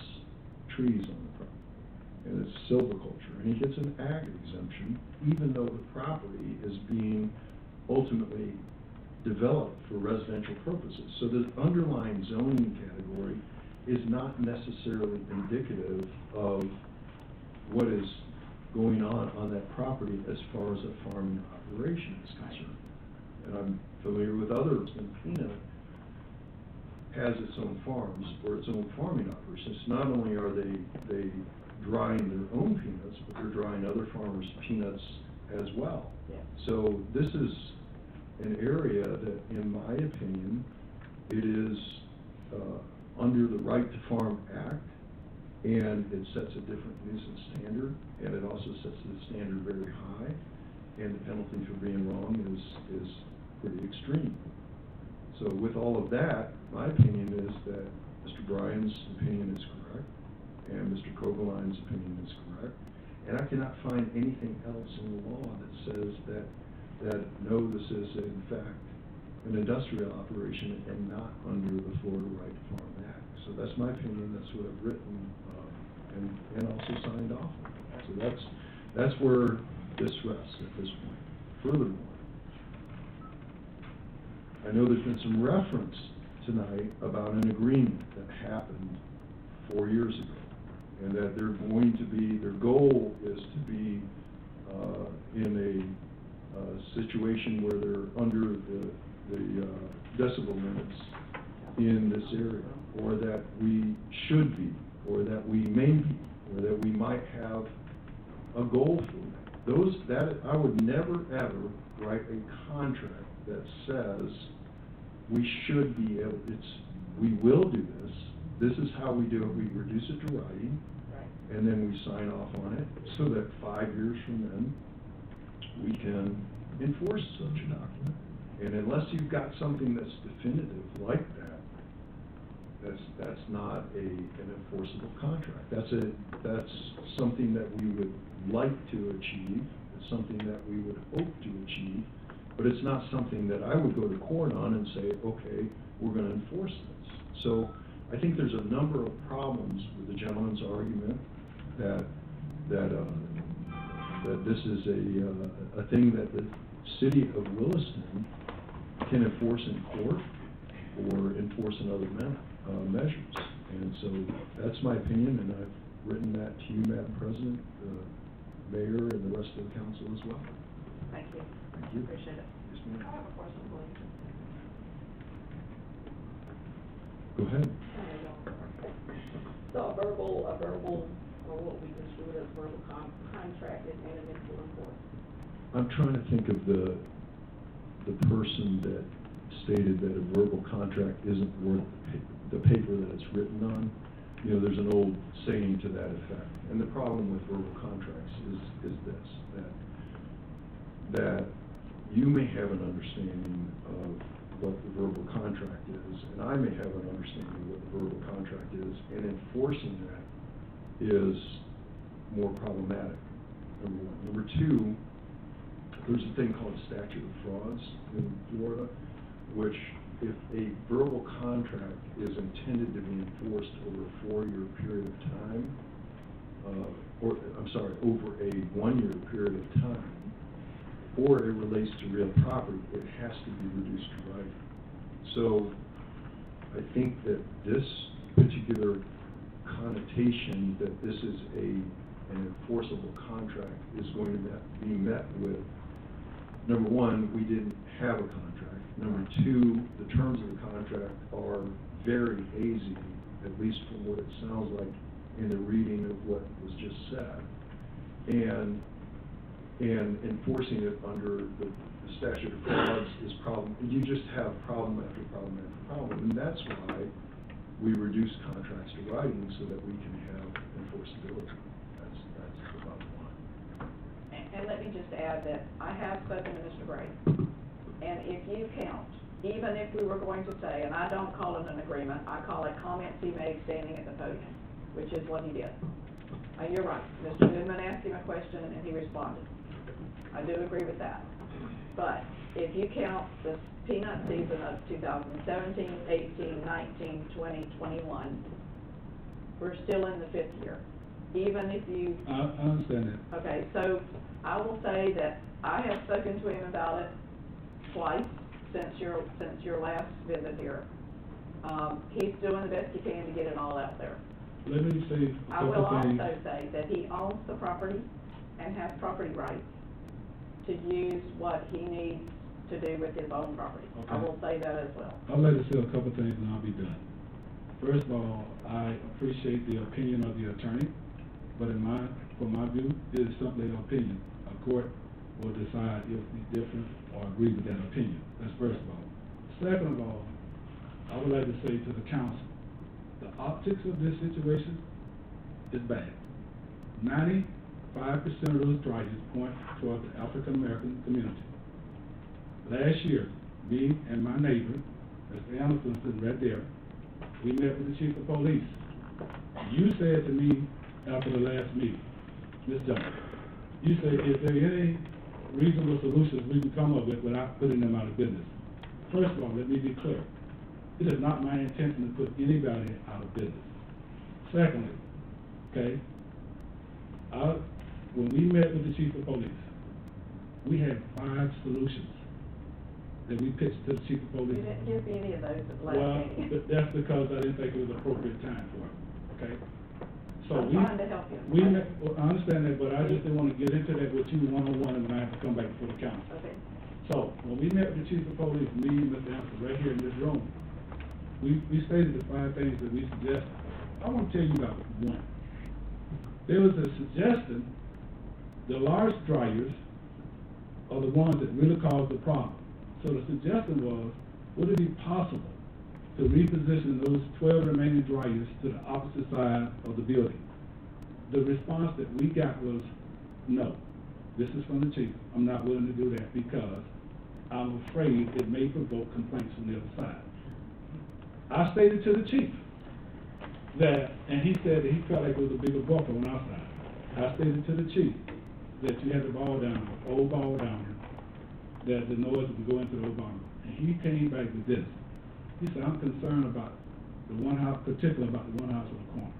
trees on the property, and it's silviculture, and he gets an ag exemption, even though the property is being ultimately developed for residential purposes. So the underlying zoning category is not necessarily indicative of what is going on that property as far as a farming operation is concerned. And I'm familiar with others, and Peanut has its own farms or its own farming operations. Not only are they drying their own peanuts, but they're drying other farmers' peanuts as well.
Yeah.
So this is an area that, in my opinion, it is under the Right to Farm Act, and it sets a different nuisance standard, and it also sets the standard very high, and the penalty for being wrong is pretty extreme. So with all of that, my opinion is that Mr. Bryan's opinion is correct, and Mr. Kovaline's opinion is correct, and I cannot find anything else in the law that says that no, this is in fact an industrial operation and not under the Florida Right to Farm Act. So that's my opinion. That's what I've written and also signed off on. So that's where this rests at this point. Furthermore, I know there's been some reference tonight about an agreement that happened 4 years ago, and that they're going to be, their goal is to be in a situation where they're under the decibel limits in this area, or that we should be, or that we may be, or that we might have a goal for that. I would never ever write a contract that says we should be able, we will do this. This is how we do it. We reduce it to writing, and then we sign off on it, so that 5 years from then, we can enforce such a document. And unless you've got something that's definitive like that, that's not an enforceable contract. That's something that we would like to achieve. It's something that we would hope to achieve, but it's not something that I would go to court on and say, okay, we're going to enforce this. So I think there's a number of problems with the gentleman's argument that this is a thing that the city of Williston can enforce in court or enforce in other measures. And so that's my opinion, and I've written that to you, Madam President, the mayor, and the rest of the council as well.
Thank you.
Thank you.
Appreciate it.
Yes, ma'am.
I have a question, please.
Go ahead.
So a verbal, or what we construe as verbal contract is entered into enforcement.
I'm trying to think of the person that stated that a verbal contract isn't worth the paper that it's written on. You know, there's an old saying to that effect. And the problem with verbal contracts is this, that you may have an understanding of what the verbal contract is, and I may have an understanding of what the verbal contract is, and enforcing that is more problematic, number one. Number two, there's a thing called statute of frauds in Florida, which if a verbal contract is intended to be enforced over a 4-year period of time, over a 1-year period of time, or it relates to real property, it has to be reduced to writing. So I think that this particular connotation that this is an enforceable contract is going to be met with, number one, we didn't have a contract. Number two, the terms of the contract are very hazy, at least from what it sounds like in the reading of what was just said. And enforcing it under the statute of frauds is problem. You just have problem after problem after problem. And that's why we reduce contracts to writing so that we can have enforceability. That's the bottom line.
And let me just add that I have spoken to Mr. Gray, and if you count, even if we were going to say, and I don't call it an agreement, I call it comments he made standing at the podium, which is what he did. And you're right, Mr. Newman asked him a question and he responded. I do agree with that. But if you count the peanut season of 2017, 18, 19, 20, 21, we're still in the 5th year. Even if you...
I understand that.
Okay, so I will say that I have spoken to him about it twice since your last visit here. He's doing the best he can to get it all out there.
Let me say a
I will
couple things.
also say that he owns the property and has property rights to use what he needs to do with his own property. I
Okay.
will say that as well.
I'd like to say a couple things and I'll be done. First of all, I appreciate the opinion of the attorney, but from my view, it is simply an opinion. A court will decide if it's different or agree with that opinion. That's first of all. Second of all, I would like to say to the council, the optics of this situation is bad. 95% of those charges point toward the African American community. Last year, me and my neighbor, Mr. Anderson, sitting right there, we met with the chief of police. You said to me after the last meeting, Ms. Jones, you said, is there any reasonable solutions we can come up with without putting them out of business? First of all, let me be clear. It is not my intention to put anybody out of business. Secondly, okay, when we met with the chief of police, we had 5 solutions that we pitched to the chief of police.
You didn't give me any of those at the last
Well,
meeting.
that's because I didn't think it was appropriate time for it, okay? So
I'm trying to help you.
We met, well, I understand that, but I just didn't want to get into that with you one-on-one and then I have to come back before the council.
Okay.
So, when we met with the chief of police, me and Mr. Hampton, right here in this room, we stated the 5 things that we suggested. I want to tell you about one. There was a suggestion, the large dryers are the ones that really cause the problem. So the suggestion was, would it be possible to reposition those 12 remaining dryers to the opposite side of the building? The response that we got was, no. This is from the chief. I'm not willing to do that because I'm afraid it may provoke complaints from the other side. I stated to the chief that, and he said that he felt like it was a bigger buffer on our side. I stated to the chief that you had the ball down, old ball down, that the noise would go into the old ball. And he came back with this. He said, I'm concerned about the one house, particularly about the one house on the corner.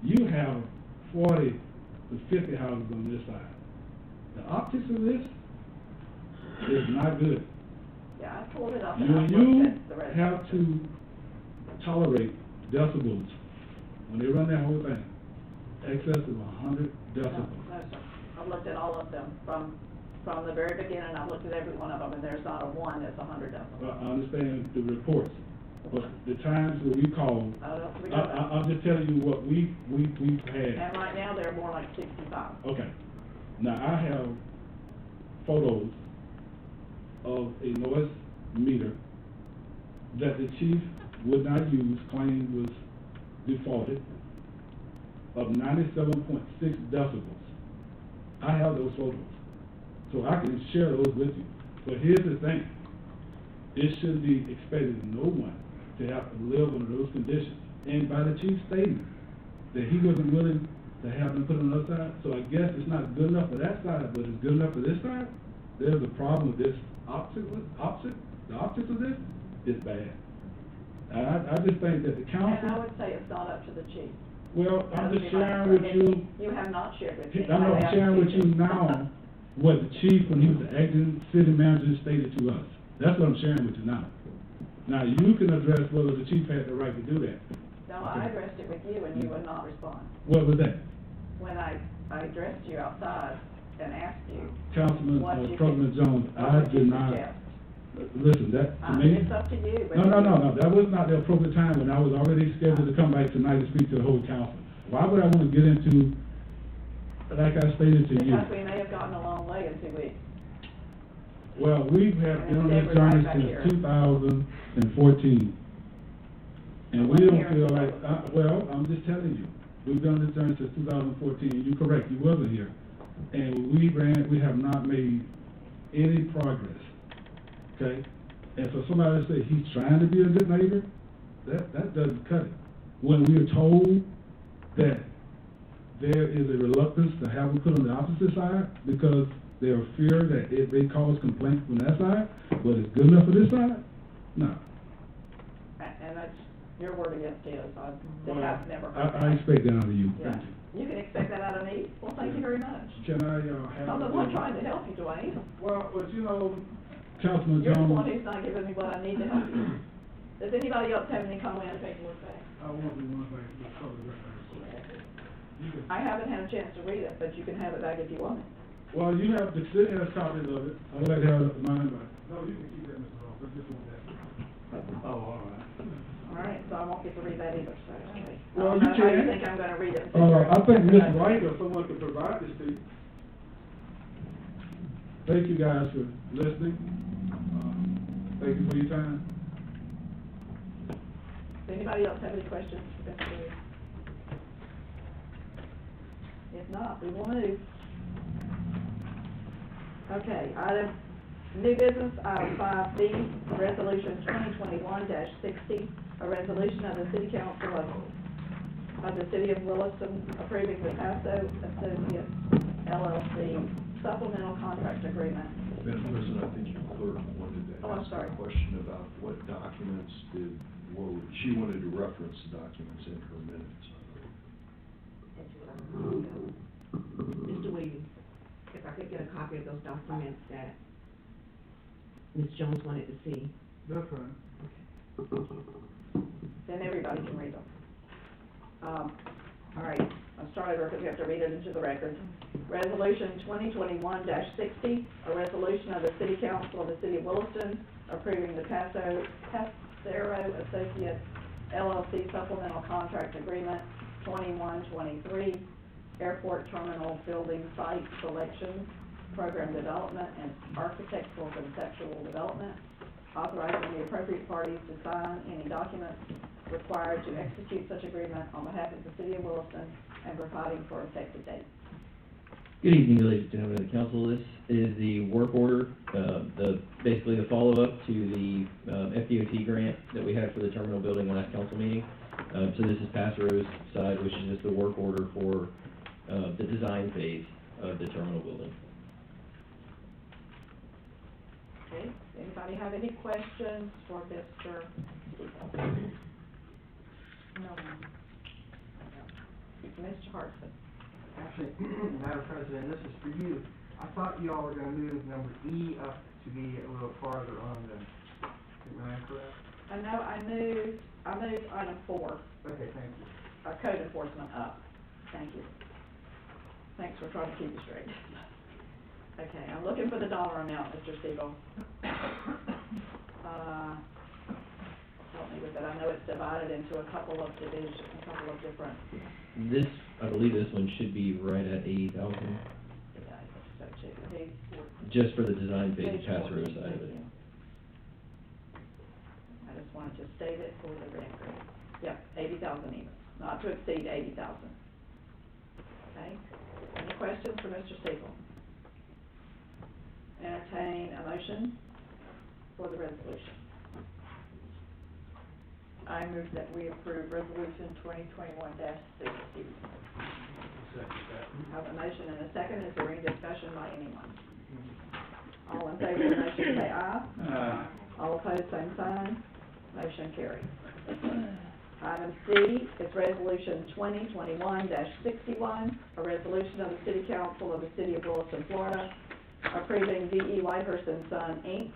You have 40 to 50 houses on this side. The optics of this is not good.
Yeah, I pulled it up.
You
and I looked at the rest
have
of it.
to tolerate decibels when they run that whole thing. Excess of 100 decibels.
No, sir. I've looked at all of them, from From the very beginning, I've looked at every one of them, and there's not a one that's 100 of
Well,
them.
I understand the reports, but the times when we call,
We don't know.
I'm just telling you what we've had.
And right now, they're more like 65.
Okay. Now, I have photos of a noise meter that the chief would not use, claimed was defaulted, of 97.6 decibels. I have those photos, so I can share those with you. But here's the thing, it shouldn't be expected of no one to have to live under those conditions. And by the chief's statement, that he wasn't willing to have them put on the other side, so I guess it's not good enough for that side, but it's good enough for this side. There's a problem with this the optics of this is bad. I just think that the council.
And I would say it's not up to the chief.
Well, I'm just
That would be my
sharing with
opinion.
you.
You have not shared with me.
I'm not sharing with you now what the chief, when he was the acting city manager, stated to us. That's what I'm sharing with you now. Now, you can address whether the chief had the right to do that.
No, I addressed it with you, and you would not respond.
What was that?
When I addressed you outside and asked you.
Councilman,
what you
President
could-
Jones,
what
I
would you
did not.
suggest?
Listen, that, to me.
It's up to you. but-
No, that was not the appropriate time when I was already scheduled to come back tonight to speak to the whole council. Why would I want to get into, like I stated to you?
Because we may have gotten a long way in 2 weeks.
Well, we have been on this
We're
journey
right back here.
since 2014. And we don't feel like, well, I'm just telling you, we've been on this journey since 2014. You're correct, you wasn't here. And we have not made any progress, okay? And for somebody to say he's trying to be a good neighbor, that doesn't cut it. When we are told that there is a reluctance to have them put on the opposite side because they are fear that it may cause complaints from that side, but it's good enough for this side? No.
And that's your word against his.
Well,
I've never heard
I
that.
expect that out of you.
Yeah. You can expect that out of me. Well, thank you very much.
Can I, have?
I'm the one trying to help you, Dwayne.
Well, but you know, Councilman
You're the one
Jones,
who's not giving me what I need to help you. Does anybody else have any comments?
I want to do one thing, to cover the record.
I haven't had a chance to read it, but you can have it back if you want it.
Well, you have, the city has copies of it. I would like to have mine, but. No, you can keep that, Mr. Ross, I just want that. Oh, all right.
All right, so I won't get to read that either, so.
Well,
I don't
you
know how you
can.
think I'm gonna read it.
I think Ms. Wright or someone could provide this to you. Thank you guys for listening. Thank you for your time.
Does anybody else have any questions for Mr. Lewis? If not, we will move. Okay, new business, item 5B, resolution 2021-60, a resolution of the city council of the city of Williston approving the Paso Associates LLC supplemental contract agreement.
Madam President, I think your clerk wanted to
Oh, I'm
ask
sorry.
a question about what documents she wanted to reference the documents in her minutes.
Mr. Williams, if I could get a copy of those documents that Ms. Jones wanted to see.
That's fine.
Then everybody can read them. All right, I'll start over because we have to read it into the record. Resolution 2021-60, a resolution of the City Council of the City of Williston approving the Passero Associates LLC supplemental contract agreement 21-23, airport terminal building site selection, program development, and architectural conceptual development, authorizing the appropriate parties to sign any documents required to execute such agreement on behalf of the City of Williston and providing for effective date.
Good evening, ladies and gentlemen of the council. This is the work order, basically the follow-up to the FDOT grant that we had for the terminal building last council meeting. So this is Passero's side, which is just the work order for the design phase of the terminal building.
Okay, anybody have any questions for Mr. No. Mr. Hartson.
Actually, Madam President, this is for you. I thought you all were gonna move number E up to be a little farther on the, am I correct?
I moved item 4,
Okay, thank you.
code enforcement up. Thank you. Thanks for trying to keep it straight. Okay, I'm looking for the dollar amount, Mr. Siegel. Help me with it, I know it's divided into a couple of divisions, a couple of different,
This, I believe this one should be right at 80,000,
yeah, so two, page 14.
just for the design phase,
Page
pass-through
14,
side of
thank
it.
you. I just wanted to state it for the record. Yep, 80,000 even, not to exceed 80,000. Okay, any questions for Mr. Siegel? Entertain a motion for the resolution.
I move that we approve resolution 2021-60.
Have a motion and a second, is there any discussion by anyone? All in favor of the motion say aye.
Aye.
All opposed, same sign. Motion carries. Item C is resolution 2021-61, a resolution of the City Council of the City of Williston, Florida, approving V.E. Whitehurst and Son, Inc.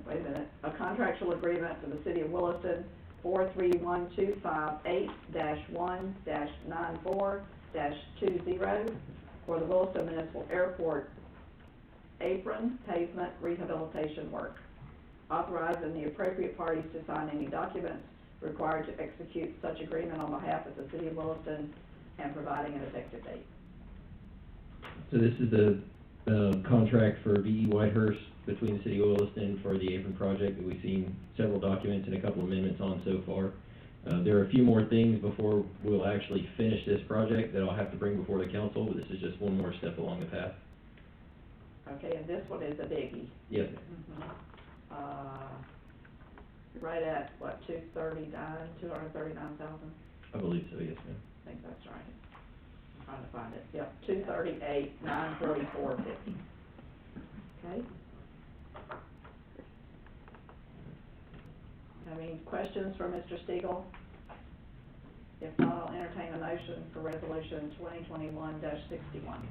Wait a minute, a contractual agreement for the City of Williston 431258-1-94-20 for the Williston Municipal Airport apron pavement rehabilitation work, authorizing the appropriate parties to sign any documents required to execute such agreement on behalf of the City of Williston and providing an effective date.
So this is the contract for V.E. Whitehurst between the City of Williston for the apron project that we've seen several documents and a couple amendments on so far. There are a few more things before we'll actually finish this project that I'll have to bring before the council, but this is just one more step along the path.
Okay, and this one is a biggie.
Yes.
Right at, what, 239,000?
I believe so, yes, ma'am.
I think that's right. I'm trying to find it, yep, 238,944.50. Okay? Any questions for Mr. Stiegel? If not, I'll entertain a motion for resolution 2021-61.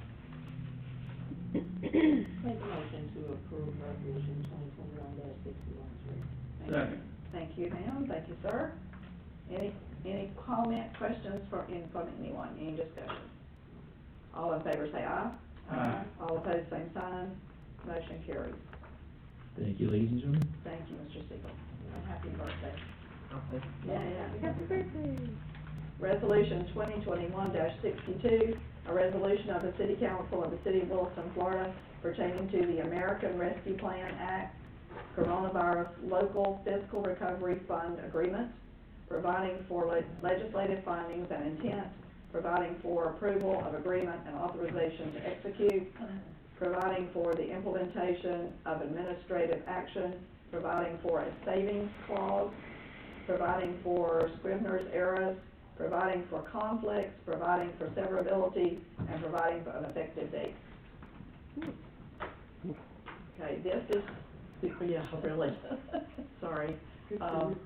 Make a motion to approve resolution 2021-61.
Second.
Thank you, ma'am, thank you, sir. Any comment, questions from anyone, any discussion? All in favor say aye.
Aye.
All opposed, same sign. Motion carries.
Thank you, ladies and gentlemen.
Thank you, Mr. Siegel. And happy birthday.
Okay.
Yeah, happy birthday. Resolution 2021-62, a resolution of the City Council of the City of Williston, Florida, pertaining to the American Rescue Plan Act, Coronavirus Local Fiscal Recovery Fund Agreement, providing for legislative findings and intent, providing for approval of agreement and authorization to execute, providing for the implementation of administrative action, providing for a savings clause, providing for Scrivener's errors, providing for conflicts, providing for severability, and providing for an effective date. Okay, this is, yeah, really, sorry. So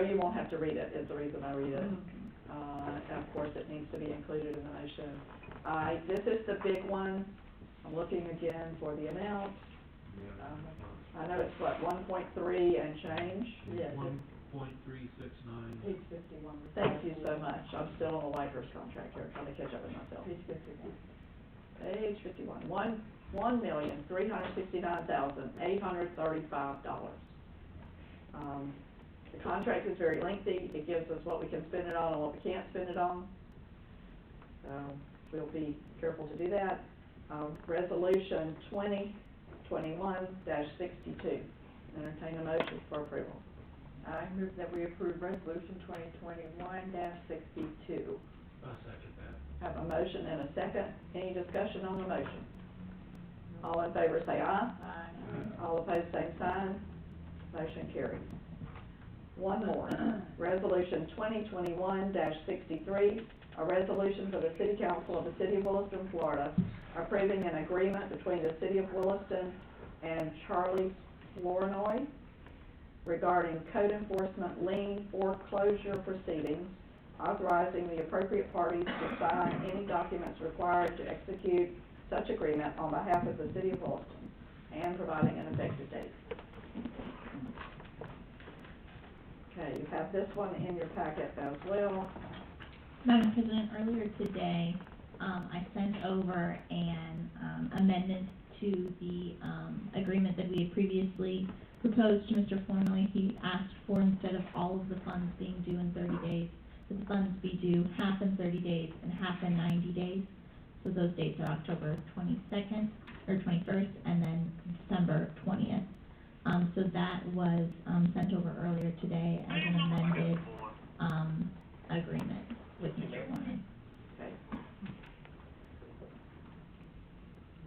you won't have to read it, is the reason I read it. And of course, it needs to be included in the motion. This is the big one. I'm looking again for the amount. I know it's what, 1.3 and change?
Yes.
1.369.
Page 51.
Thank you so much. I'm still on the Whitehurst contract here, trying to catch up with myself.
Page 51.
Page 51, $1,369,835. The contract is very lengthy. It gives us what we can spend it on and what we can't spend it on. So we'll be careful to do that. Resolution 2021-62. Entertain a motion for approval.
I move that we approve resolution 2021-62.
I second that.
Have a motion and a second. Any discussion on the motion? All in favor say aye.
Aye.
All opposed, same sign. Motion carries. One more. Resolution 2021-63, a resolution for the City Council of the City of Williston, Florida, approving an agreement between the City of Williston and Charlie Flournoy regarding code enforcement lien foreclosure proceedings, authorizing the appropriate parties to sign any documents required to execute such agreement on behalf of the City of Williston, and providing an effective date. Okay, you have this one in your packet as well.
Madam President, earlier today, I sent over an, amendment to the, agreement that we had previously proposed to Mr. Flournoy. He asked for, instead of all of the funds being due in 30 days, that the funds be due half in 30 days and half in 90 days. So those dates are October 22nd, or 21st, and then December 20th. So that was, sent over earlier today as an amended, agreement with Mr. Flournoy.
Okay.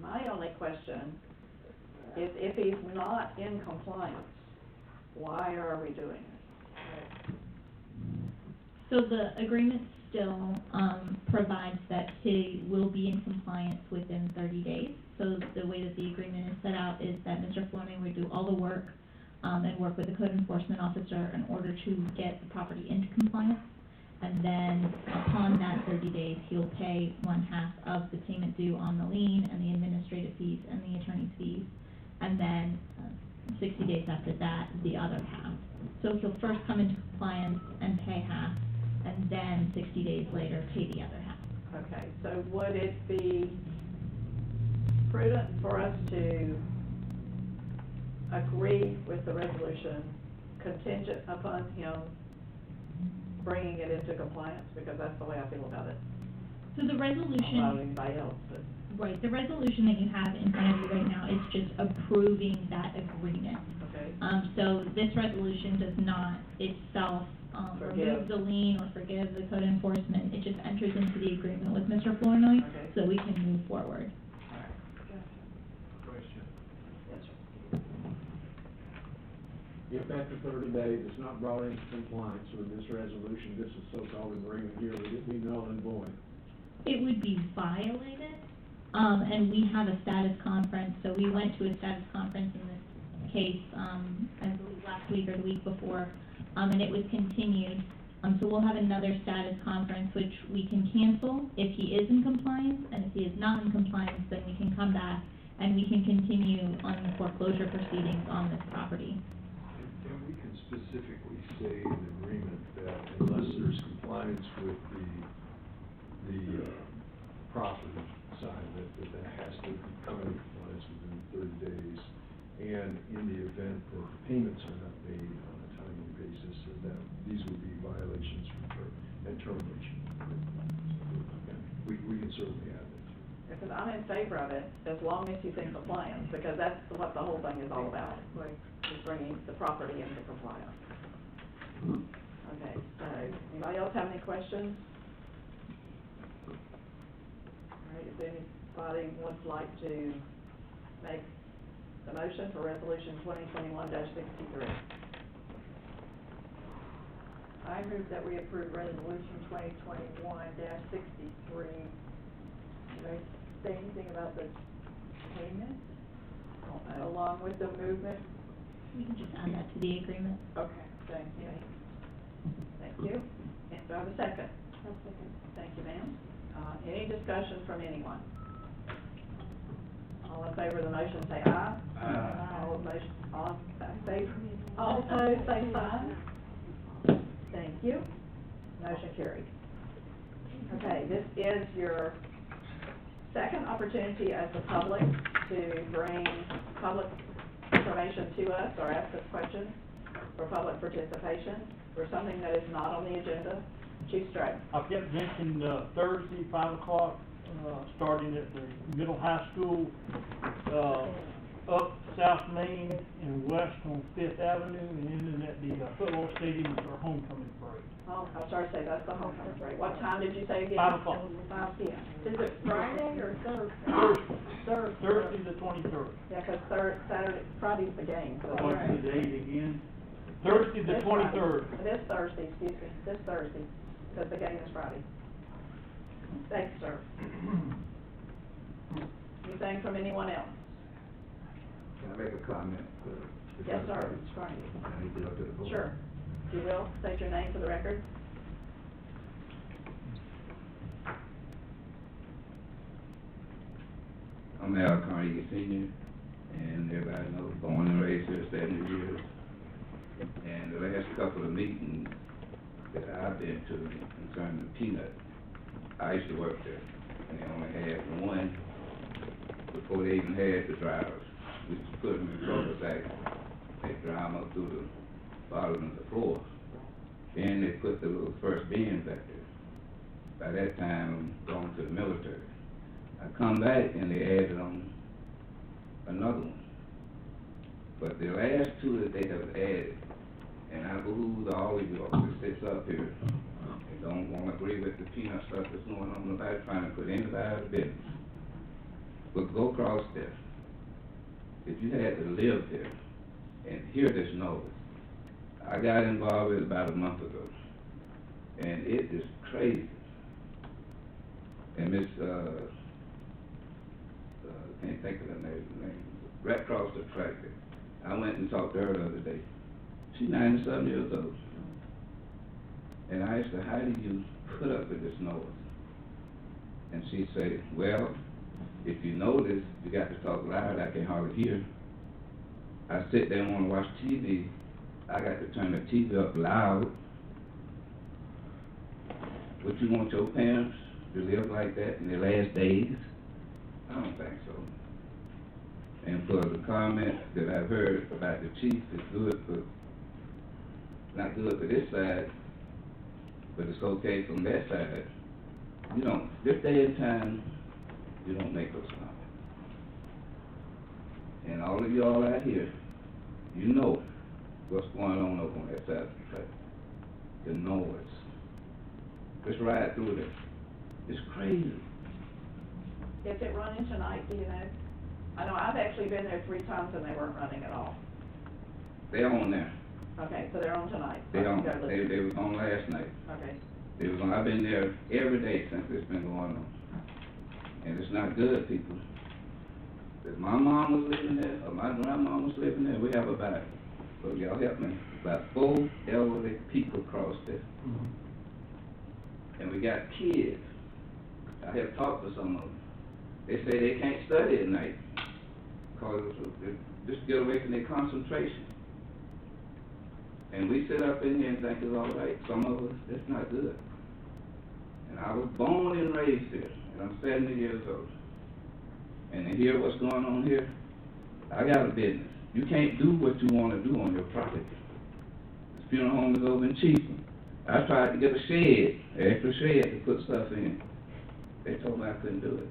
My only question is, if he's not in compliance, why are we doing it?
So the agreement still, provides that he will be in compliance within 30 days. So the way that the agreement is set out is that Mr. Flournoy would do all the work, and work with the code enforcement officer in order to get the property into compliance. And then upon that 30 days, he'll pay 1/2 of the payment due on the lien and the administrative fees and the attorney's fees. And then 60 days after that, the other half. So he'll first come into compliance and pay half, and then 60 days later, pay the other half.
Okay, so would it be prudent for us to agree with the resolution contingent upon him bringing it into compliance? Because that's the way I feel about it.
So the
I don't know about
resolution,
anybody else, but.
right, the resolution that you have in front of you right now is just approving that agreement.
Okay.
So this resolution does not itself,
Forgive.
remove the lien or forgive the code enforcement. It just enters into the agreement with Mr. Flournoy,
Okay.
so we can move forward.
Question.
Yes, sir.
If after 30 days it's not brought into compliance with this resolution, this is so-called agreement here, would it be null and void?
It would be violated, and we have a status conference, so we went to a status conference in this case, I believe last week or the week before, and it was continued. So we'll have another status conference, which we can cancel if he is in compliance, and if he is not in compliance, then we can come back and we can continue on the foreclosure proceedings on this property.
And we can specifically say in the agreement that unless there's compliance with the property side of it, that has to come into compliance within 30 days. And in the event that payments are not made on a timely basis, that these would be violations and termination. We can certainly add that.
Because I'm in favor of it, as long as he's in compliance, because that's what the whole thing is all about, is bringing the property into compliance. Okay, so, anybody else have any questions? All right, if anybody would like to make the motion for resolution 2021-63.
I move that we approve resolution 2021-63. Did I say anything about the payment along with the movement?
We can just add that to the agreement.
Okay, thank you.
Thank you. And do I have a second? Thank you, ma'am. Any discussion from anyone? All in favor of the motion, say aye.
Aye.
All in favor? All opposed, say sign. Thank you. Motion carried. Okay, this is your second opportunity as the public to bring public information to us or ask us questions for public participation for something that is not on the agenda. Chief Stratton.
I've got mentioned Thursday, 5 o'clock, starting at the middle high school, up South Main and west on Fifth Avenue, and ending at the football stadium with our homecoming parade.
Oh, I'm sorry to say, that's the homecoming parade. What time did you say again?
5 o'clock.
5 p.m.
Is it Friday or Thursday? Thursday.
Thursday the 23rd.
Yeah, 'cause Saturday, Friday's the game. So
What's the date again? Thursday the
This Friday.
23rd.
This Thursday, excuse me, this Thursday, because the game is Friday. Thanks, sir. Anything from anyone else?
Can I make a comment?
Yes, sir. It's Friday.
I need to look at the board.
Sure. If you will, state your name for the record.
I'm Al Carnegie Senior, and everybody knows, born and raised here 70 years. And the last couple of meetings that I've been to concerning the peanut, I used to work there. and they only had one before they even had the drivers. We just put them in cul-de-sac, they drive them up through the bottom of the floor. Then they put the little first bins back there. By that time, I'm going to the military. I come back and they added on another one. But the last two that they have added, and I behoove all of you that sits up here and don't want to agree with the peanut stuff that's going on, nobody trying to put anybody out of business. But go across there. If you had to live there and hear this noise, I got involved with it about a month ago, and it is crazy. And Miss, can't think of the name, right across the track there. I went and talked to her the other day. She's 97 years old. And I asked her, how do you put up with this noise? And she said, well, if you notice, you got to talk loud, I can hardly hear. I sit there and want to watch TV, I got to turn the TV up loud. Would you want your parents to live like that in their last days? I don't think so. And for the comment that I've heard about the chief is good for, not good for this side, but it's okay from that side. You don't, this day and time, you don't make those comments. And all of y'all out here, you know what's going on over on that side of the track. The noise. Just ride through this. It's crazy.
Is it running tonight, do you know? I know I've actually been there 3 times and they weren't running at all.
They on there.
Okay, so they're on tonight.
They on. They was on last night.
Okay.
They was on. I've been there every day since it's been going on. And it's not good, people. If my mom was living there, or my grandma was living there, we have about, well, y'all help me, about 4 elderly people across there. And we got kids. I have talked to some of them. They say they can't study at night because they just get away from their concentration. And we sit up in here and think it's all right. Some of us, it's not good. And I was born and raised here, and I'm 70 years old. And to hear what's going on here, I got a business. You can't do what you want to do on your property. This funeral home is over in Chieftain. I tried to get a shed, an extra shed to put stuff in. They told me I couldn't do it.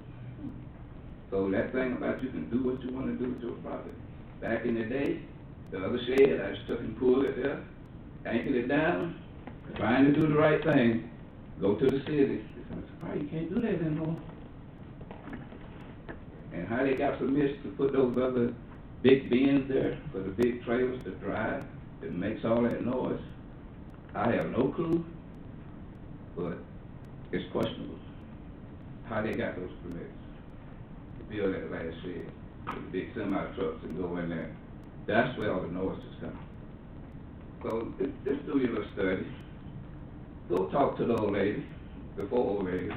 So that thing about you can do what you want to do with your property. Back in the day, the other shed, I just took and pulled it there, anchored it down, trying to do the right thing, go to the city. They said, "Why you can't do that anymore?" And how they got permission to put those other big bins there for the big trailers to drive that makes all that noise, I have no clue, but it's questionable how they got those permits to build that last shed, the big semi-trucks that go in there. That's where all the noise is coming. So just do your little study. Go talk to the old lady, the 4 old ladies,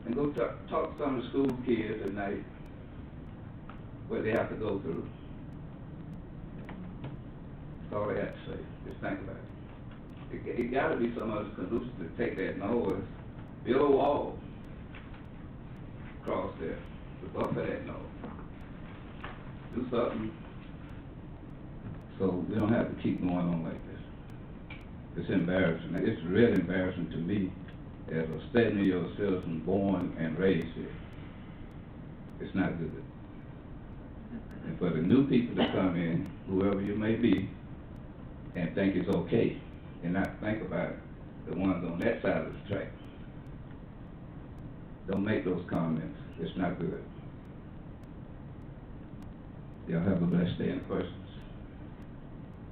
and go talk to some of the school kids at night, what they have to go through. That's all they have to say. Just think about it. It got to be some other solution to take that noise, build a wall across there to buffer that noise. Do something so we don't have to keep going on like this. It's embarrassing. It's really embarrassing to me as a 70-year-old citizen born and raised here. It's not good. And for the new people to come in, whoever you may be, and think it's okay, and not think about the ones on that side of the track. Don't make those comments. It's not good. Y'all have a blessed day. Any questions?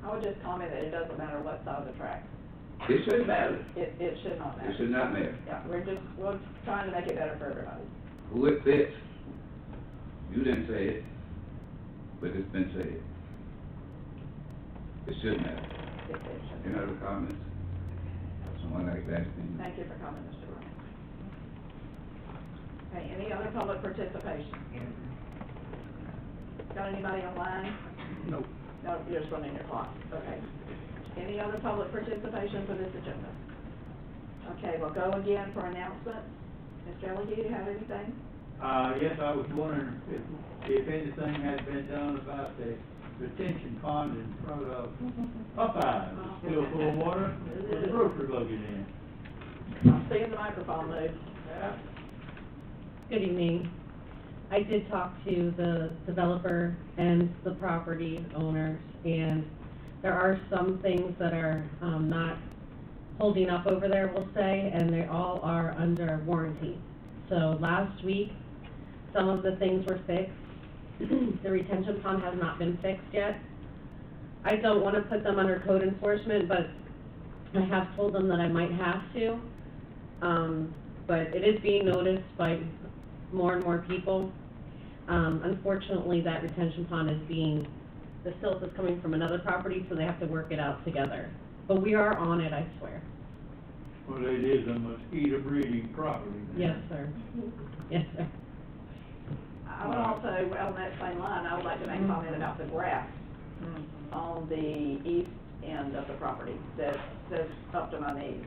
I would just comment that it doesn't matter what side of the track.
It shouldn't matter.
It should not matter.
It should not matter.
Yeah, we're trying to make it better for everybody.
Who it fits, you didn't say it, but it's been said. It should matter.
It should.
Any other comments? Someone like that?
Thank you for coming, Mr. Brown. Okay, any other public participation? Got anybody online?
Nope.
No, you're just running your clock. Okay. Any other public participation for this agenda? Okay, we'll go again for announcements. Mr. Elliott, do you have anything?
Yes, I was wondering if anything had been done about the retention pond in front of Popeyes. It's still full of water, with the grocery luggage in.
I'm seeing the microphone move.
Yeah.
Good evening. I did talk to the developer and the property owners, and there are some things that are not holding up over there, we'll say, and they all are under warranty. So last week, some of the things were fixed. The retention pond has not been fixed yet. I don't want to put them under code enforcement, but I have told them that I might have to. But it is being noticed by more and more people. Unfortunately, that retention pond is the silt is coming from another property, so they have to work it out together. But we are on it, I swear.
Well, it is a mosquito breeding property.
Yes, sir. Yes, sir.
I would also, on that same line, I would like to make a comment about the grass on the east end of the property that's up to my knees.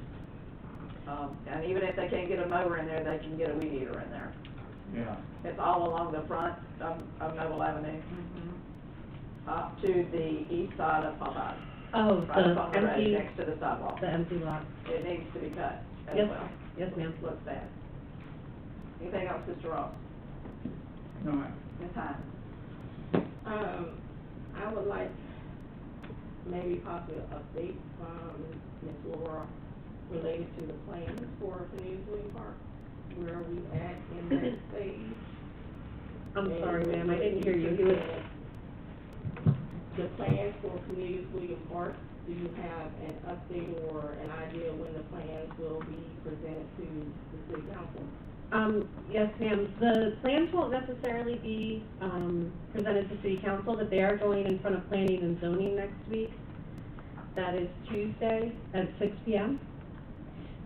And even if they can't get a mower in there, they can get a weed eater in there.
Yeah.
It's all along the front of Noble Avenue, up to the east side of Popeyes.
Oh,
Right
the
up on the road
empty,
next to the sidewalk.
the empty lot.
It needs to be cut as
Yes,
well.
yes, ma'am.
Looks bad. Anything else, Mr. Ross?
No, ma'am.
Ms. Hines?
I would like maybe possibly an update from Ms. Laura related to the plans for Cornelius Williams Park. Where are we at in that stage?
I'm sorry, ma'am, I didn't hear you. He was,
The plans for Cornelius Williams Park, do you have an update or an idea when the plans will be presented to the city council?
yes, ma'am. The plans won't necessarily be, presented to city council, but they are going in front of planning and zoning next week. That is Tuesday at 6 p.m.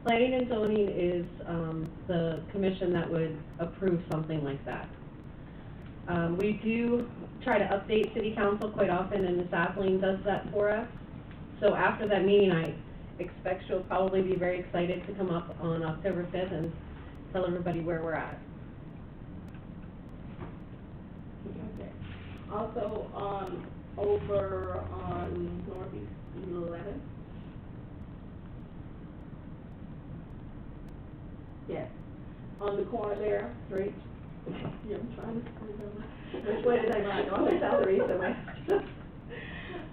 Planning and zoning is, the commission that would approve something like that. We do try to update city council quite often, and Ms. Appling does that for us. So after that meeting, I expect she'll probably be very excited to come up on October 5th and tell everybody where we're at.
Okay. Also, over on Northeast 11th. Yes, on the corner there, straight. Yeah, I'm trying to remember.
Which way did they run, north or south or east or west?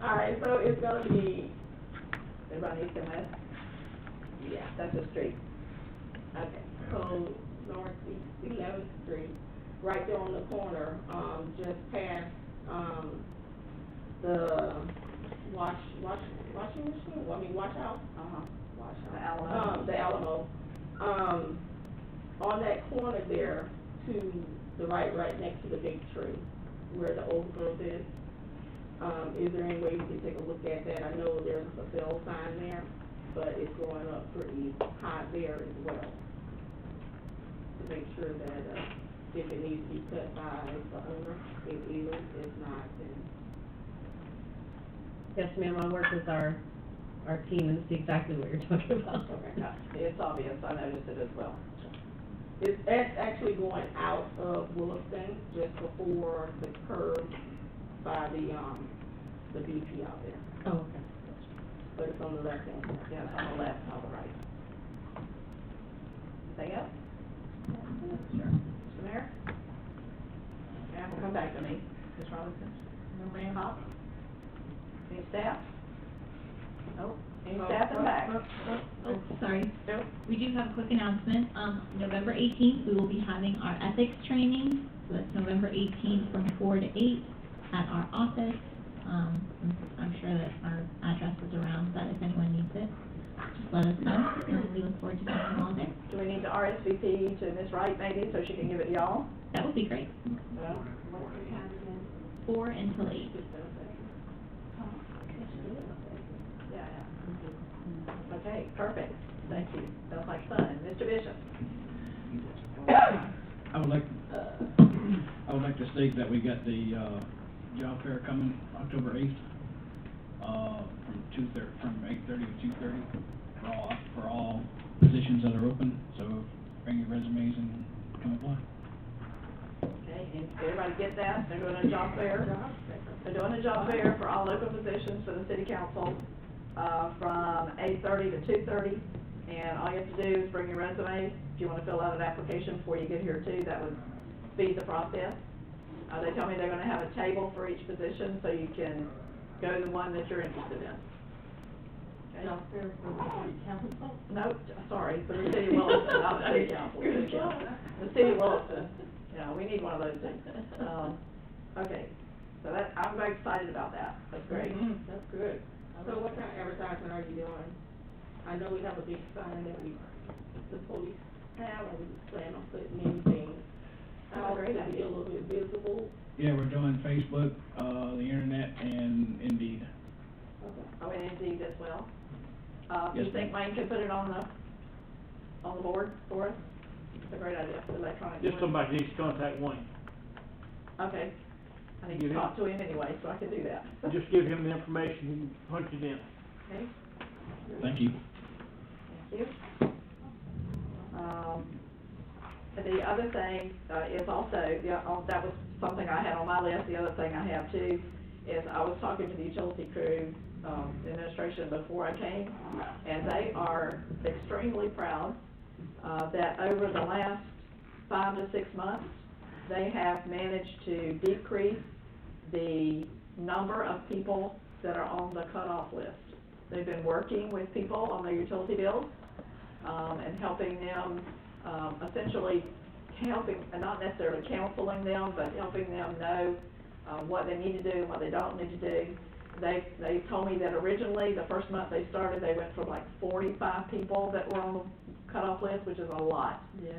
All right, so it's gonna be,
They run east and west?
yeah,
That's a street.
okay, so Northeast 11th Street, right there on the corner, just past, the washing machine, wash out? Wash out.
The Alamo.
The Alamo. On that corner there, to the right next to the big tree, where the old growth is there any way we can take a look at that? I know there's a sale sign there, but it's going up pretty high there as well. To make sure that, if it needs to be cut by the owner, it is, if not, then.
Yes, ma'am, I'll work with our team and see exactly what you're talking about.
It's obvious, I noticed it as well.
That's actually going out of Williston, just before the curve by the BP out there.
Oh, okay.
But it's on the left hand side.
Yeah, it's on the left, not the right. Anything else? Sure. Mr. Mayor? And we'll come back to me. Ms. Robinson? Member Hobbs? Any staff? Nope. Any staff in the back?
Oh, sorry. We do have a quick announcement. November 18th, we will be having our ethics training. So that's November 18th from 4 to 8 at our office. I'm sure that our address is around, but if anyone needs it, just let us know. And we look forward to seeing you all there.
Do we need to RSVP to Ms. Wright maybe, so she can give it to y'all?
That would be great.
Well,
4 until 8.
Okay, perfect. Thank you. Sounds like fun. Mr. Bishop?
I would like to state that we got the, job fair coming October 8th, from 8:30 to 2:30 for all positions that are open. So bring your resumes and come apply.
Okay, and everybody get that? They're doing a job fair? They're doing a job fair for all local positions for the city council, from 8:30 to 2:30. And all you have to do is bring your resume. If you wanna fill out an application before you get here too, that would speed the process. They tell me they're gonna have a table for each position, so you can go to the one that you're interested in. Okay?
Job fair for the city council?
No, sorry, for the city of Williston, not the city council. The city of Williston, yeah, we need one of those things. Okay, so that, I'm very excited about that, that's great.
That's good. So what kind of advertisement are you doing? I know we have a big sign that the police have, and we plan on putting anything out
Great
to be
idea.
a little bit visible.
Yeah, we're doing Facebook, the internet, and Indeed.
Oh, and Indeed as well.
Yes,
You think Wayne could put it on the board for us? It's a great idea, the electronic board.
Just somebody needs to contact Wayne.
Okay, I need
Give
to
him-
talk to him anyway, so I can do that.
Just give him the information, he can punch it in.
Okay,
Thank you.
thank you. The other thing, is also, that was something I had on my list, the other thing I have too, is I was talking to the utility crew, the administration before I came, and they are extremely proud, that over the last 5 to 6 months, they have managed to decrease the number of people that are on the cutoff list. They've been working with people on their utility bills, and helping them, essentially helping, not necessarily counseling them, but helping them know, what they need to do and what they don't need to do. They told me that originally, the first month they started, they went from like 45 people that were on the cutoff list, which is a lot.
Yeah.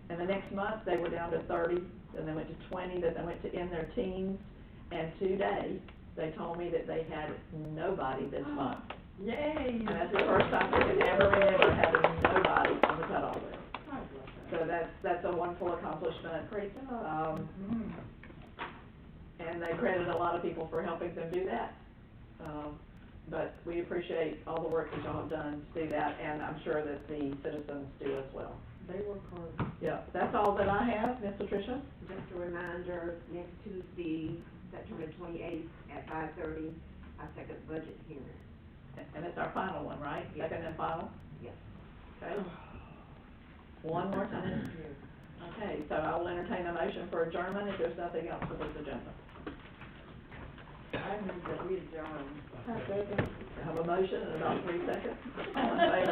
And the next month, they were down to 30, then they went to 20, then they went to in their teens. And today, they told me that they had nobody this month.
Yay!
And that's the first time they could ever remember having nobody on the cutoff list. So that's a wonderful accomplishment.
Great job.
And they credit a lot of people for helping them do that. But we appreciate all the work that y'all have done to do that, and I'm sure that the citizens do as well.
They work hard.
Yeah, that's all that I have, Ms. Patricia?
Just a reminder, next Tuesday, September 28th at 5:30, our second budget hearing.
And it's our final one, right?
Yes.
Second and final?
Yes.
Okay. One more time. Okay, so I will entertain a motion for adjournment if there's nothing else for this agenda.
I move that we adjourn.
I have a motion in about 3 seconds. All in favor?